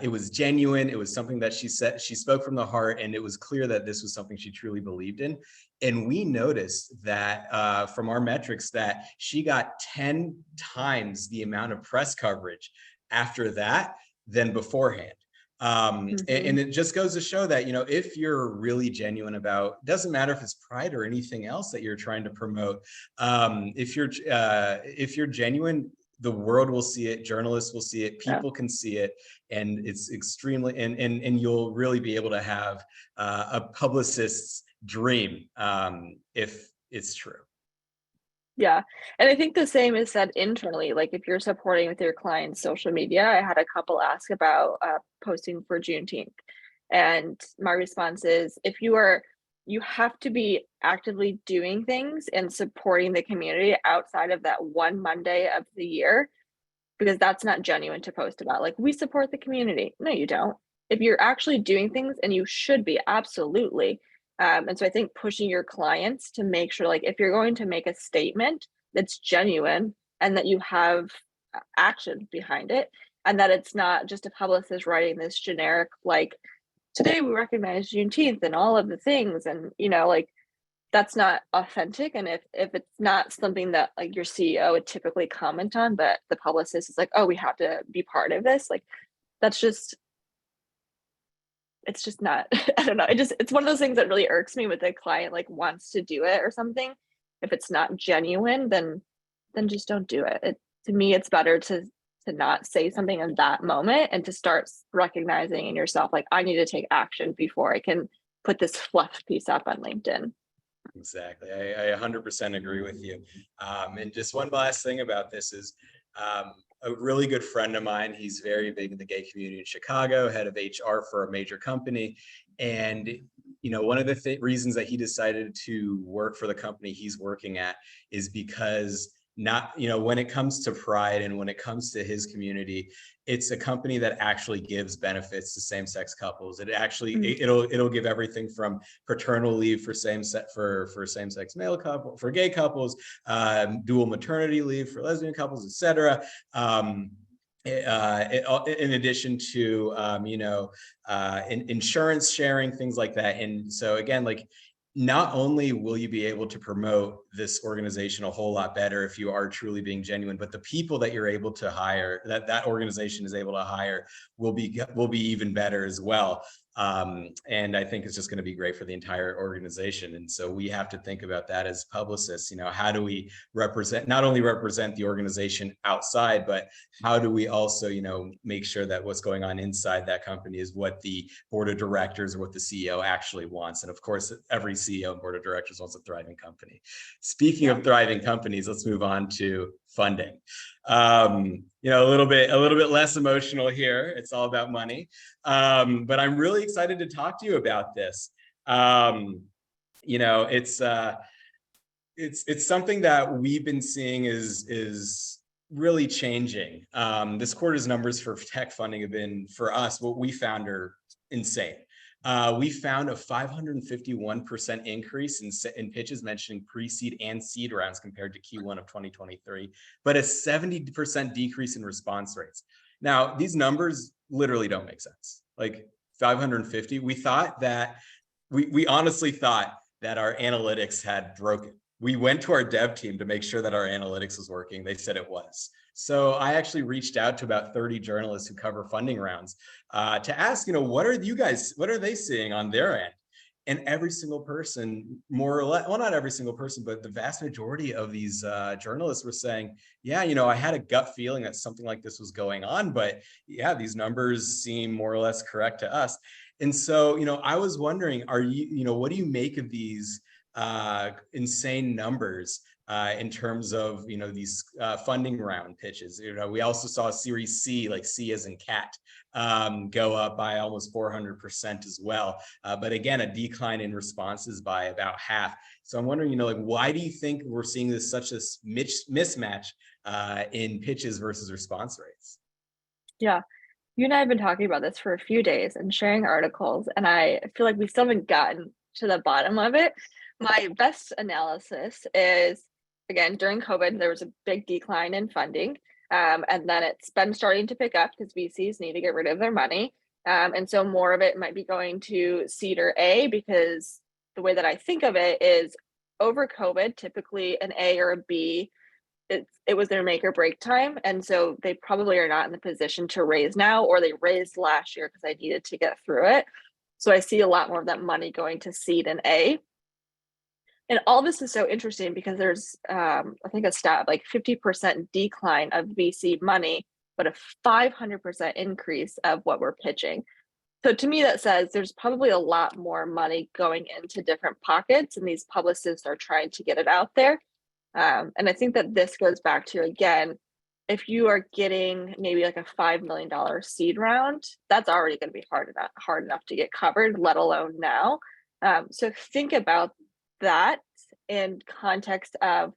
It was genuine. It was something that she said, she spoke from the heart, and it was clear that this was something she truly believed in. And we noticed that from our metrics that she got 10 times the amount of press coverage after that than beforehand. And it just goes to show that, if you're really genuine about, doesn't matter if it's pride or anything else that you're trying to promote, if you're genuine, the world will see it, journalists will see it, people can see it, and it's extremely, and you'll really be able to have a publicist's dream if it's true. Yeah. And I think the same is said internally. Like if you're supporting with your clients' social media, I had a couple ask about posting for Juneteenth. And my response is you have to be actively doing things and supporting the community outside of that one Monday of the year, because that's not genuine to post about. Like, we support the community. No, you don't. If you're actually doing things, and you should be, absolutely. And so I think pushing your clients to make sure, like, if you're going to make a statement that's genuine and that you have action behind it, and that it's not just a publicist writing this generic, like, today we recognize Juneteenth and all of the things, and like that's not authentic. And if it's not something that like your CEO would typically comment on, but the publicist is like, oh, we have to be part of this, like that's just, it's just not. I don't know, it's one of those things that really irks me with a client like wants to do it or something. If it's not genuine, then just don't do it. To me, it's better to not say something in that moment and to start recognizing in yourself, like, I need to take action before I can put this fluff piece up on LinkedIn. Exactly. I 100% agree with you. And just one last thing about this is a really good friend of mine. He's very big in the gay community in Chicago, head of HR for a major company. And, one of the reasons that he decided to work for the company he's working at is because when it comes to pride and when it comes to his community, it's a company that actually gives benefits to same-sex couples. It actually, it'll give everything from paternal leave for same-sex male couple, for gay couples, dual maternity leave for lesbian couples, etc. In addition to, insurance sharing, things like that. And so again, like, not only will you be able to promote this organization a whole lot better if you are truly being genuine, but the people that you're able to hire, that organization is able to hire, will be even better as well. And I think it's just going to be great for the entire organization. And so we have to think about that as publicists. How do we not only represent the organization outside, but how do we also, make sure that what's going on inside that company is what the board of directors or what the CEO actually wants. And of course, every CEO and board of directors wants a thriving company. Speaking of thriving companies, let's move on to funding. A little bit less emotional here. It's all about money. But I'm really excited to talk to you about this. It's something that we've been seeing is really changing. This quarter's numbers for tech funding have been, for us, what we found are insane. We found a 551% increase in pitches mentioning pre-seed and seed rounds compared to Q1 of 2023, but a 70% decrease in response rates. Now, these numbers literally don't make sense. Like 550, we honestly thought that our analytics had broken. We went to our dev team to make sure that our analytics was working. They said it was. So I actually reached out to about 30 journalists who cover funding rounds to ask, what are they seeing on their end? And every single person, more or less, well, not every single person, but the vast majority of these journalists were saying, yeah, I had a gut feeling that something like this was going on, but yeah, these numbers seem more or less correct to us. And so, I was wondering, what do you make of these insane numbers in terms of these funding round pitches? We also saw Series C, like C as in cat, go up by almost 400% as well. But again, a decline in responses by about half. So I'm wondering, why do you think we're seeing such a mismatch in pitches versus response rates? Yeah. You and I have been talking about this for a few days and sharing articles, and I feel like we still haven't gotten to the bottom of it. My best analysis is, again, during COVID, there was a big decline in funding, and then it's been starting to pick up because VCs need to get rid of their money. And so more of it might be going to seed or A, because the way that I think of it is over COVID, typically an A or a B, it was their make or break time. And so they probably are not in the position to raise now, or they raised last year because I needed to get through it. So I see a lot more of that money going to seed and A. And all this is so interesting because there's, I think, a stat like 50% decline of VC money, but a 500% increase of what we're pitching. So to me, that says there's probably a lot more money going into different pockets, and these publicists are trying to get it out there. And I think that this goes back to, again, if you are getting maybe like a $5 million seed round, that's already going to be hard enough to get covered, let alone now. So think about that in context of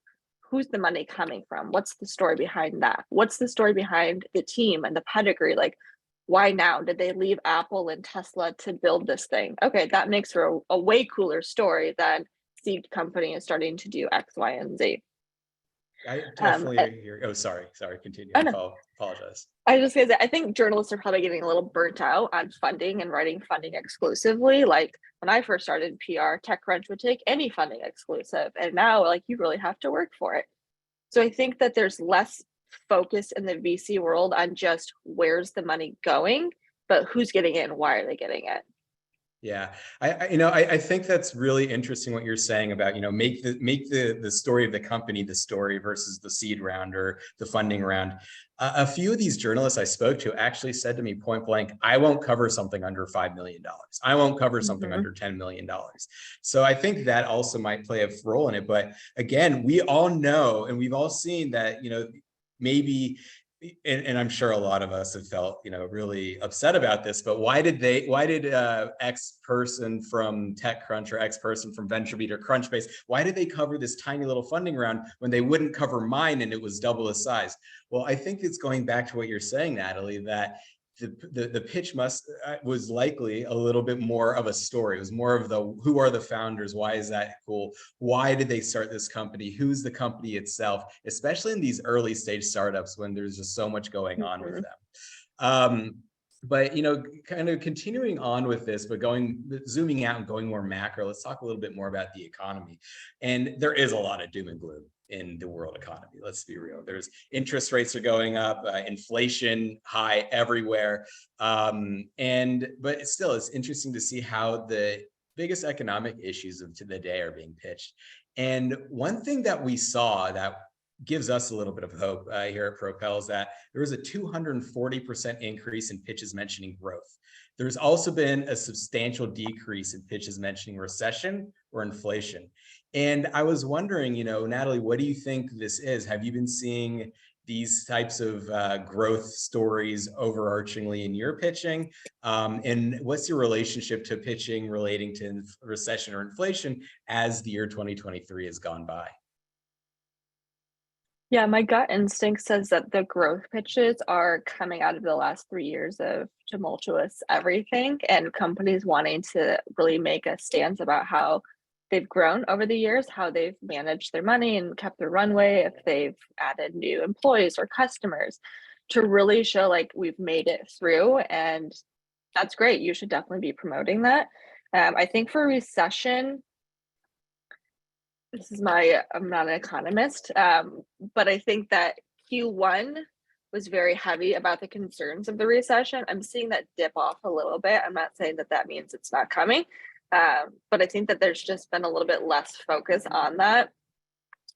who's the money coming from? What's the story behind that? What's the story behind the team and the pedigree? Like, why now? Did they leave Apple and Tesla to build this thing? Okay, that makes for a way cooler story than seed company is starting to do X, Y, and Z. I definitely hear. Oh, sorry. Continue. I I know. apologize. I was just gonna say, I think journalists are probably getting a little burnt out on funding and writing funding exclusively. Like when I first started PR, TechCrunch would take any funding exclusive, and now like you really have to work for it. So I think that there's less focus in the VC world on just where's the money going, but who's getting it and why are they getting it. Yeah, I think that's really interesting what you're saying about, make the story of the company the story versus the seed round or the funding round. A few of these journalists I spoke to actually said to me point blank, I won't cover something under $5 million. I won't cover something under $10 million. So I think that also might play a role in it. But again, we all know, and we've all seen that, maybe, and I'm sure a lot of us have felt, really upset about this, but why did X person from TechCrunch or X person from VentureBeat or Crunchbase, why did they cover this tiny little funding round when they wouldn't cover mine and it was double the size? Well, I think it's going back to what you're saying, Natalie, that the pitch was likely a little bit more of a story. It was more of who are the founders? Why is that cool? Why did they start this company? Who's the company itself? Especially in these early stage startups when there's just so much going on with them. But kind of continuing on with this, but zooming out and going more macro, let's talk a little bit more about the economy. And there is a lot of doom and gloom. in the world economy. Let's be real. There's interest rates are going up, inflation high everywhere. But still, it's interesting to see how the biggest economic issues of the day are being pitched. And one thing that we saw that gives us a little bit of hope here at Propel is that there was a 240% increase in pitches mentioning growth. There's also been a substantial decrease in pitches mentioning recession or inflation. And I was wondering, Natalie, what do you think this is? Have you been seeing these types of growth stories overarchingly in your pitching? And what's your relationship to pitching relating to recession or inflation as the year 2023 has gone by? Yeah, my gut instinct says that the growth pitches are coming out of the last 3 years of tumultuous everything and companies wanting to really make a stance about how they've grown over the years, how they've managed their money and kept their runway, if they've added new employees or customers to really show like we've made it through. And that's great. You should definitely be promoting that. I think for recession, I'm not an economist, but I think that Q1 was very heavy about the concerns of the recession. I'm seeing that dip off a little bit. I'm not saying that that means it's not coming, but I think that there's just been a little bit less focus on that.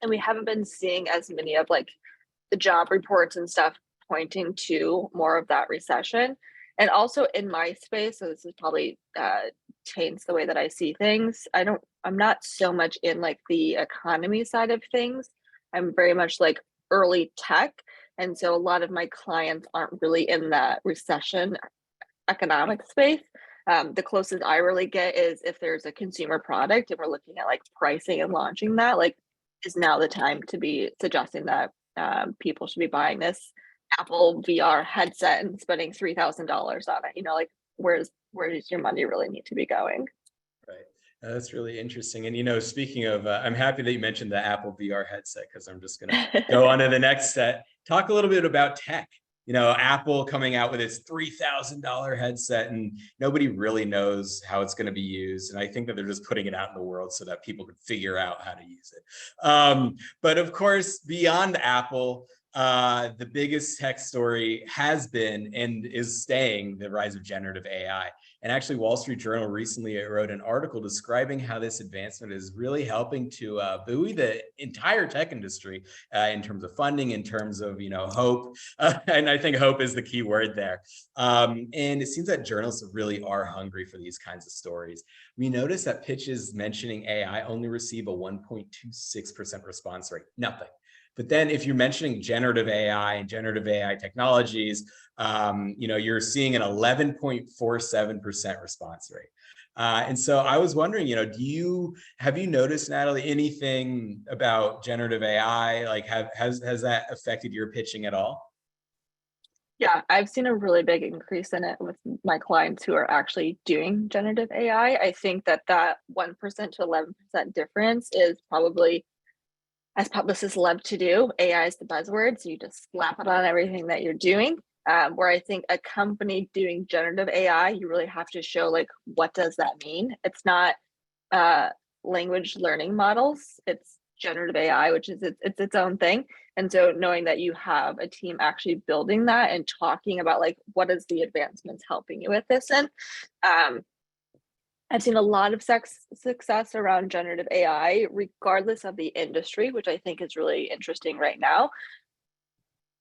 And we haven't been seeing as many of like the job reports and stuff pointing to more of that recession. And also in my space, so this is probably taints the way that I see things. I'm not so much in like the economy side of things. I'm very much like early tech. And so a lot of my clients aren't really in that recession economic space. The closest I really get is if there's a consumer product and we're looking at like pricing and launching that, like is now the time to be suggesting that people should be buying this Apple VR headset and spending $3,000 on it. Like where does your money really need to be going? Right. That's really interesting. And, speaking of, I'm happy that you mentioned the Apple VR headset because I'm just going to go on to the next set. Talk a little bit about tech. Apple coming out with its $3,000 headset and nobody really knows how it's going to be used. And I think that they're just putting it out in the world so that people could figure out how to use it. But of course, beyond Apple, the biggest tech story has been and is staying the rise of generative AI. And actually, Wall Street Journal recently wrote an article describing how this advancement is really helping to buoy the entire tech industry in terms of funding, in terms of hope, and I think hope is the key word there. And it seems that journalists really are hungry for these kinds of stories. We notice that pitches mentioning AI only receive a 1.26% response rate, nothing. But then if you're mentioning generative AI and generative AI technologies, you're seeing an 11.47% response rate. And so I was wondering, have you noticed, Natalie, anything about generative AI? Like, has that affected your pitching at all? Yeah, I've seen a really big increase in it with my clients who are actually doing generative AI. I think that 1% to 11% difference is probably, as publicists love to do, AI is the buzzword, so you just slap it on everything that you're doing. Where I think a company doing generative AI, you really have to show like, what does that mean? It's not language learning models, it's generative AI, which is its own thing. And so knowing that you have a team actually building that and talking about like, what is the advancements helping you with this? And I've seen a lot of success around generative AI, regardless of the industry, which I think is really interesting right now.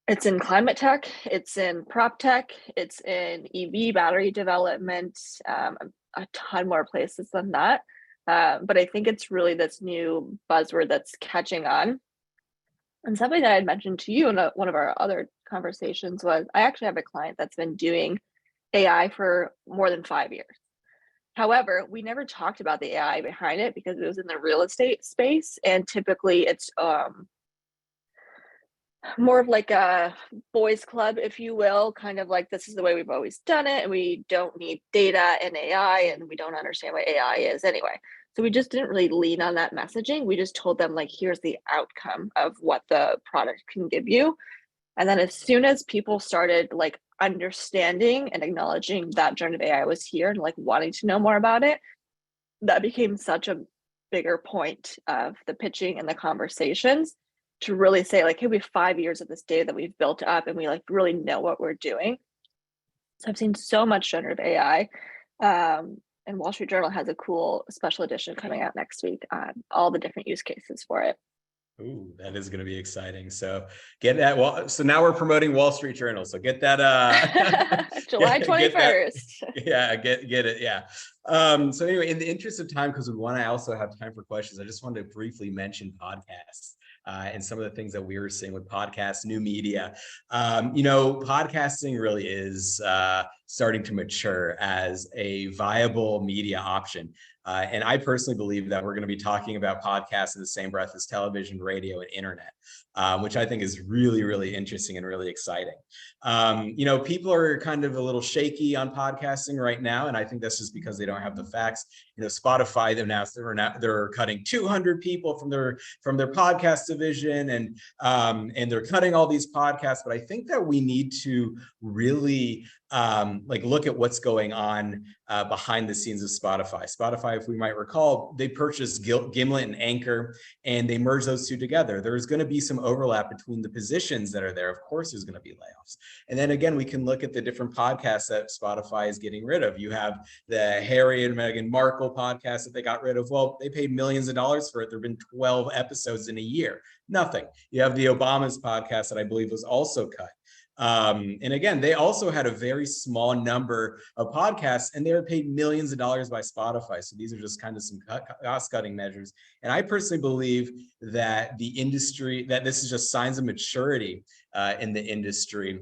It's in climate tech, it's in prop tech, it's in EV battery development, a ton more places than that. But I think it's really this new buzzword that's catching on. And something that I had mentioned to you in one of our other conversations was I actually have a client that's been doing AI for more than 5 years. However, we never talked about the AI behind it because it was in the real estate space. And typically it's more of like a boys club, if you will, kind of like this is the way we've always done it. And we don't need data and AI and we don't understand what AI is anyway. So we just didn't really lean on that messaging. We just told them like, here's the outcome of what the product can give you. And then as soon as people started like understanding and acknowledging that generative AI was here and like wanting to know more about it, that became such a bigger point of the pitching and the conversations. to really say like, hey, we have 5 years of this data that we've built up and we like really know what we're doing. So I've seen so much generative AI. And Wall Street Journal has a cool special edition coming out next week on all the different use cases for it. Ooh, that is going to be exciting. So get that. Well, so now we're promoting Wall Street Journal. So get that. July 21st. Yeah, get it. Yeah. So anyway, in the interest of time, because we want to also have time for questions, I just wanted to briefly mention podcasts. And some of the things that we were seeing with podcasts, new media. Podcasting really is starting to mature as a viable media option. And I personally believe that we're going to be talking about podcasts in the same breath as television, radio, and internet, which I think is really, really interesting and really exciting. People are kind of a little shaky on podcasting right now, and I think that's just because they don't have the facts. Spotify, they've announced they're cutting 200 people from their podcast division, and they're cutting all these podcasts. But I think that we need to really look at what's going on behind the scenes of Spotify. Spotify, if we might recall, they purchased Gimlet and Anchor, and they merged those two together. There's going to be some overlap between the positions that are there. Of course, there's going to be layoffs. And then again, we can look at the different podcasts that Spotify is getting rid of. You have the Harry and Meghan Markle podcast that they got rid of. Well, they paid millions of dollars for it. There have been 12 episodes in a year. Nothing. You have the Obama's podcast that I believe was also cut. And again, they also had a very small number of podcasts, and they were paid millions of dollars by Spotify. So these are just kind of some cost-cutting measures. And I personally believe that the industry, that this is just signs of maturity in the industry.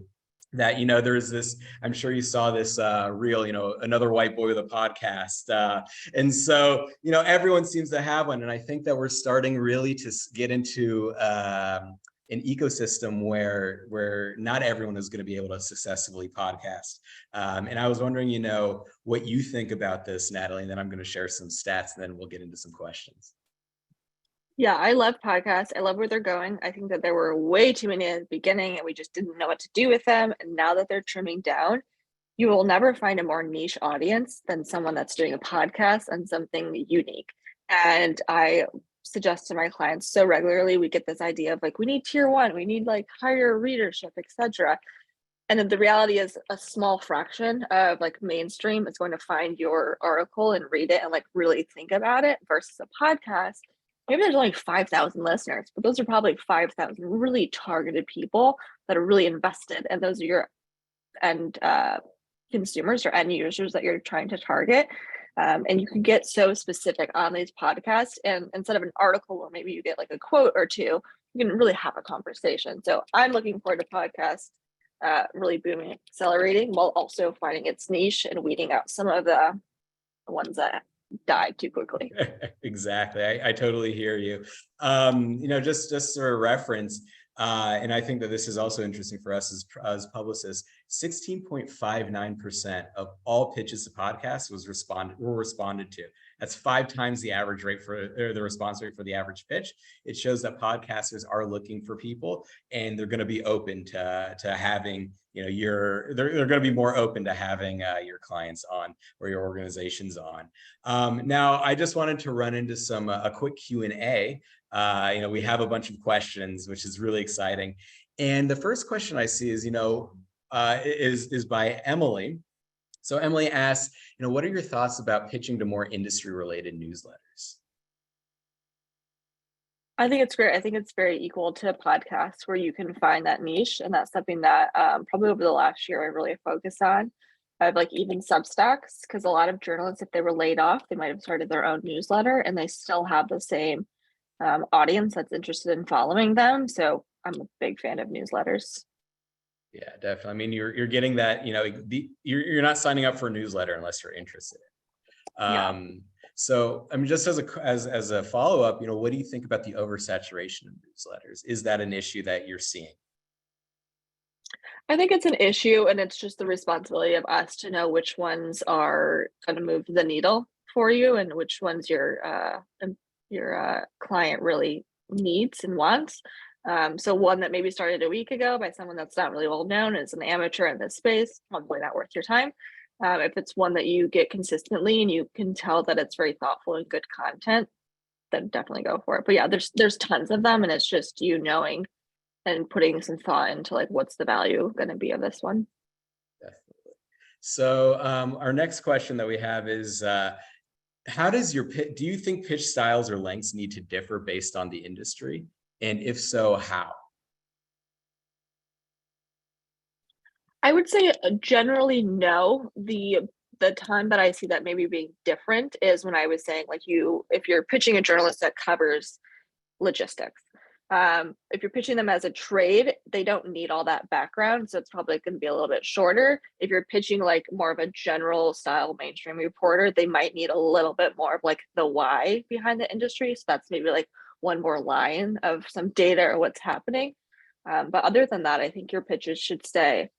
That, there's this, I'm sure you saw this reel, another white boy with a podcast. And so, everyone seems to have one. And I think that we're starting really to get into an ecosystem where not everyone is going to be able to successfully podcast. And I was wondering, what you think about this, Natalie, and then I'm going to share some stats, and then we'll get into some questions. Yeah, I love podcasts. I love where they're going. I think that there were way too many at the beginning and we just didn't know what to do with them. And now that they're trimming down, you will never find a more niche audience than someone that's doing a podcast on something unique. And I suggest to my clients so regularly, we get this idea of like, we need tier one, we need like higher readership, etc. And then the reality is a small fraction of like mainstream is going to find your article and read it and like really think about it versus a podcast. Maybe there's only 5,000 listeners, but those are probably 5,000 really targeted people that are really invested. And those are your end consumers or end users that you're trying to target. And you can get so specific on these podcasts. And instead of an article where maybe you get like a quote or two, you can really have a conversation. So I'm looking forward to podcasts really booming, accelerating, while also finding its niche and weeding out some of the ones that died too quickly. Exactly. I totally hear you. Just for reference, and I think that this is also interesting for us as publicists, 16.59% of all pitches to podcasts were responded to. That's 5 times the average rate or the response rate for the average pitch. It shows that podcasters are looking for people, and they're going to be open to having, they're going to be more open to having your clients on or your organizations on. Now, I just wanted to run into a quick Q&A. We have a bunch of questions, which is really exciting. And the first question I see is, is by Emily. So Emily asks, what are your thoughts about pitching to more industry-related newsletters? I think it's great. I think it's very equal to podcasts where you can find that niche. And that's something that probably over the last year I really focused on. I have like even Substacks, because a lot of journalists, if they were laid off, they might have started their own newsletter and they still have the same audience that's interested in following them. So I'm a big fan of newsletters. Yeah, definitely. I mean, you're getting that, you're not signing up for a newsletter unless you're interested. Yeah. So, I mean, just as a follow-up, what do you think about the oversaturation of newsletters? Is that an issue that you're seeing? I think it's an issue, and it's just the responsibility of us to know which ones are going to move the needle for you and which ones your client really needs and wants. So one that maybe started a week ago by someone that's not really well known, is an amateur in this space, probably not worth your time. If it's one that you get consistently and you can tell that it's very thoughtful and good content, then definitely go for it. But yeah, there's tons of them, and it's just you knowing and putting some thought into like what's the value going to be of this one. Definitely. So our next question that we have is, how does do you think pitch styles or lengths need to differ based on the industry? And if so, how? I would say generally no. The time that I see that maybe being different is when I was saying like if you're pitching a journalist that covers logistics. If you're pitching them as a trade, they don't need all that background, so it's probably going to be a little bit shorter. If you're pitching like more of a general style mainstream reporter, they might need a little bit more of like the why behind the industry. So that's maybe like one more line of some data or what's happening. But other than that, I think your pitches should stay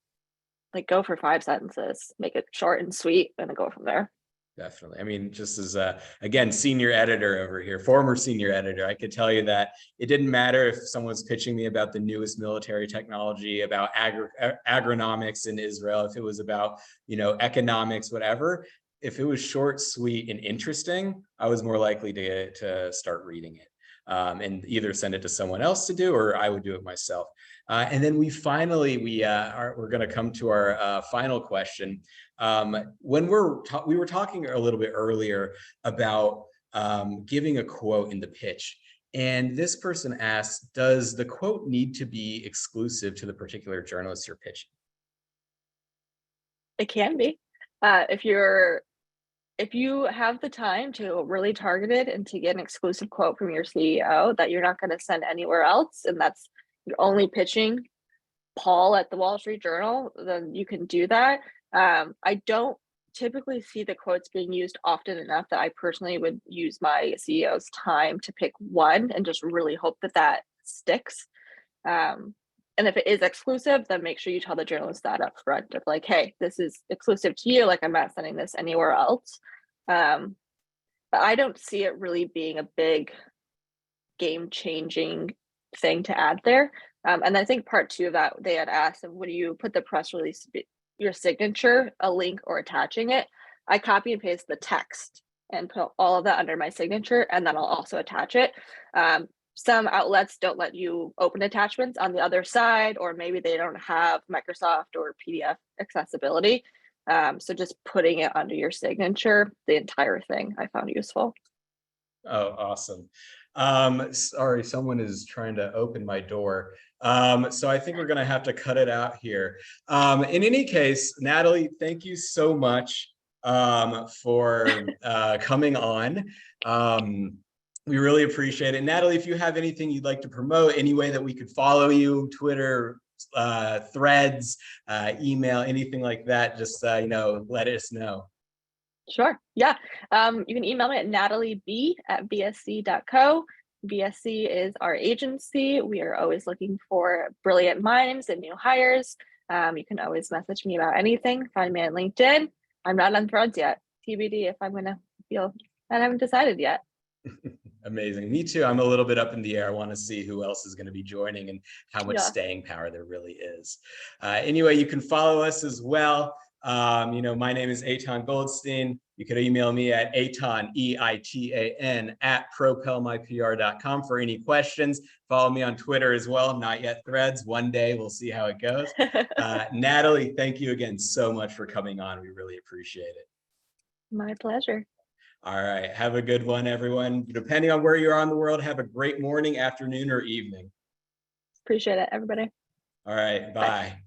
like go for 5 sentences, make it short and sweet, and then go from there. Definitely. I mean, just as again, senior editor over here, former senior editor, I could tell you that it didn't matter if someone's pitching me about the newest military technology, about agronomics in Israel, if it was about, economics, whatever. If it was short, sweet, and interesting, I was more likely to start reading it. And either send it to someone else to do, or I would do it myself. And then we're going to come to our final question. When we were talking a little bit earlier about giving a quote in the pitch, and this person asked, does the quote need to be exclusive to the particular journalist you're pitching? It can be. If you have the time to really target it and to get an exclusive quote from your CEO that you're not going to send anywhere else, and that's you're only pitching Paul at the Wall Street Journal, then you can do that. I don't typically see the quotes being used often enough that I personally would use my CEO's time to pick one and just really hope that sticks. And if it is exclusive, then make sure you tell the journalist that up front of like, hey, this is exclusive to you. Like, I'm not sending this anywhere else. But I don't see it really being a big game-changing thing to add there. And I think part 2 of that, they had asked, would you put the press release, your signature, a link, or attaching it? I copy and paste the text and put all of that under my signature, and then I'll also attach it. Some outlets don't let you open attachments on the other side, or maybe they don't have Microsoft or PDF accessibility. So just putting it under your signature, the entire thing, I found useful. Oh, awesome. Sorry, someone is trying to open my door. So I think we're going to have to cut it out here. In any case, Natalie, thank you so much for coming on. We really appreciate it. Natalie, if you have anything you'd like to promote, any way that we could follow you, Twitter, threads, email, anything like that, just, let us know. Sure. Yeah. You can email me at natalieb@bsc.co. BSC is our agency. We are always looking for brilliant minds and new hires. You can always message me about anything. Find me on LinkedIn. I'm not on Threads yet. TBD if I'm going to feel I haven't decided yet. Amazing. Me too. I'm a little bit up in the air. I want to see who else is going to be joining and how much staying power there really is. Anyway, you can follow us as well. My name is Eitan Goldstein. You could email me at Eitan, EITAN, @propelmypr.com for any questions. Follow me on Twitter as well. Not yet Threads. One day we'll see how it goes. Natalie, thank you again so much for coming on. We really appreciate it. My pleasure. All right. Have a good one, everyone. Depending on where you are in the world, have a great morning, afternoon, or evening. Appreciate it, everybody. All right. Bye.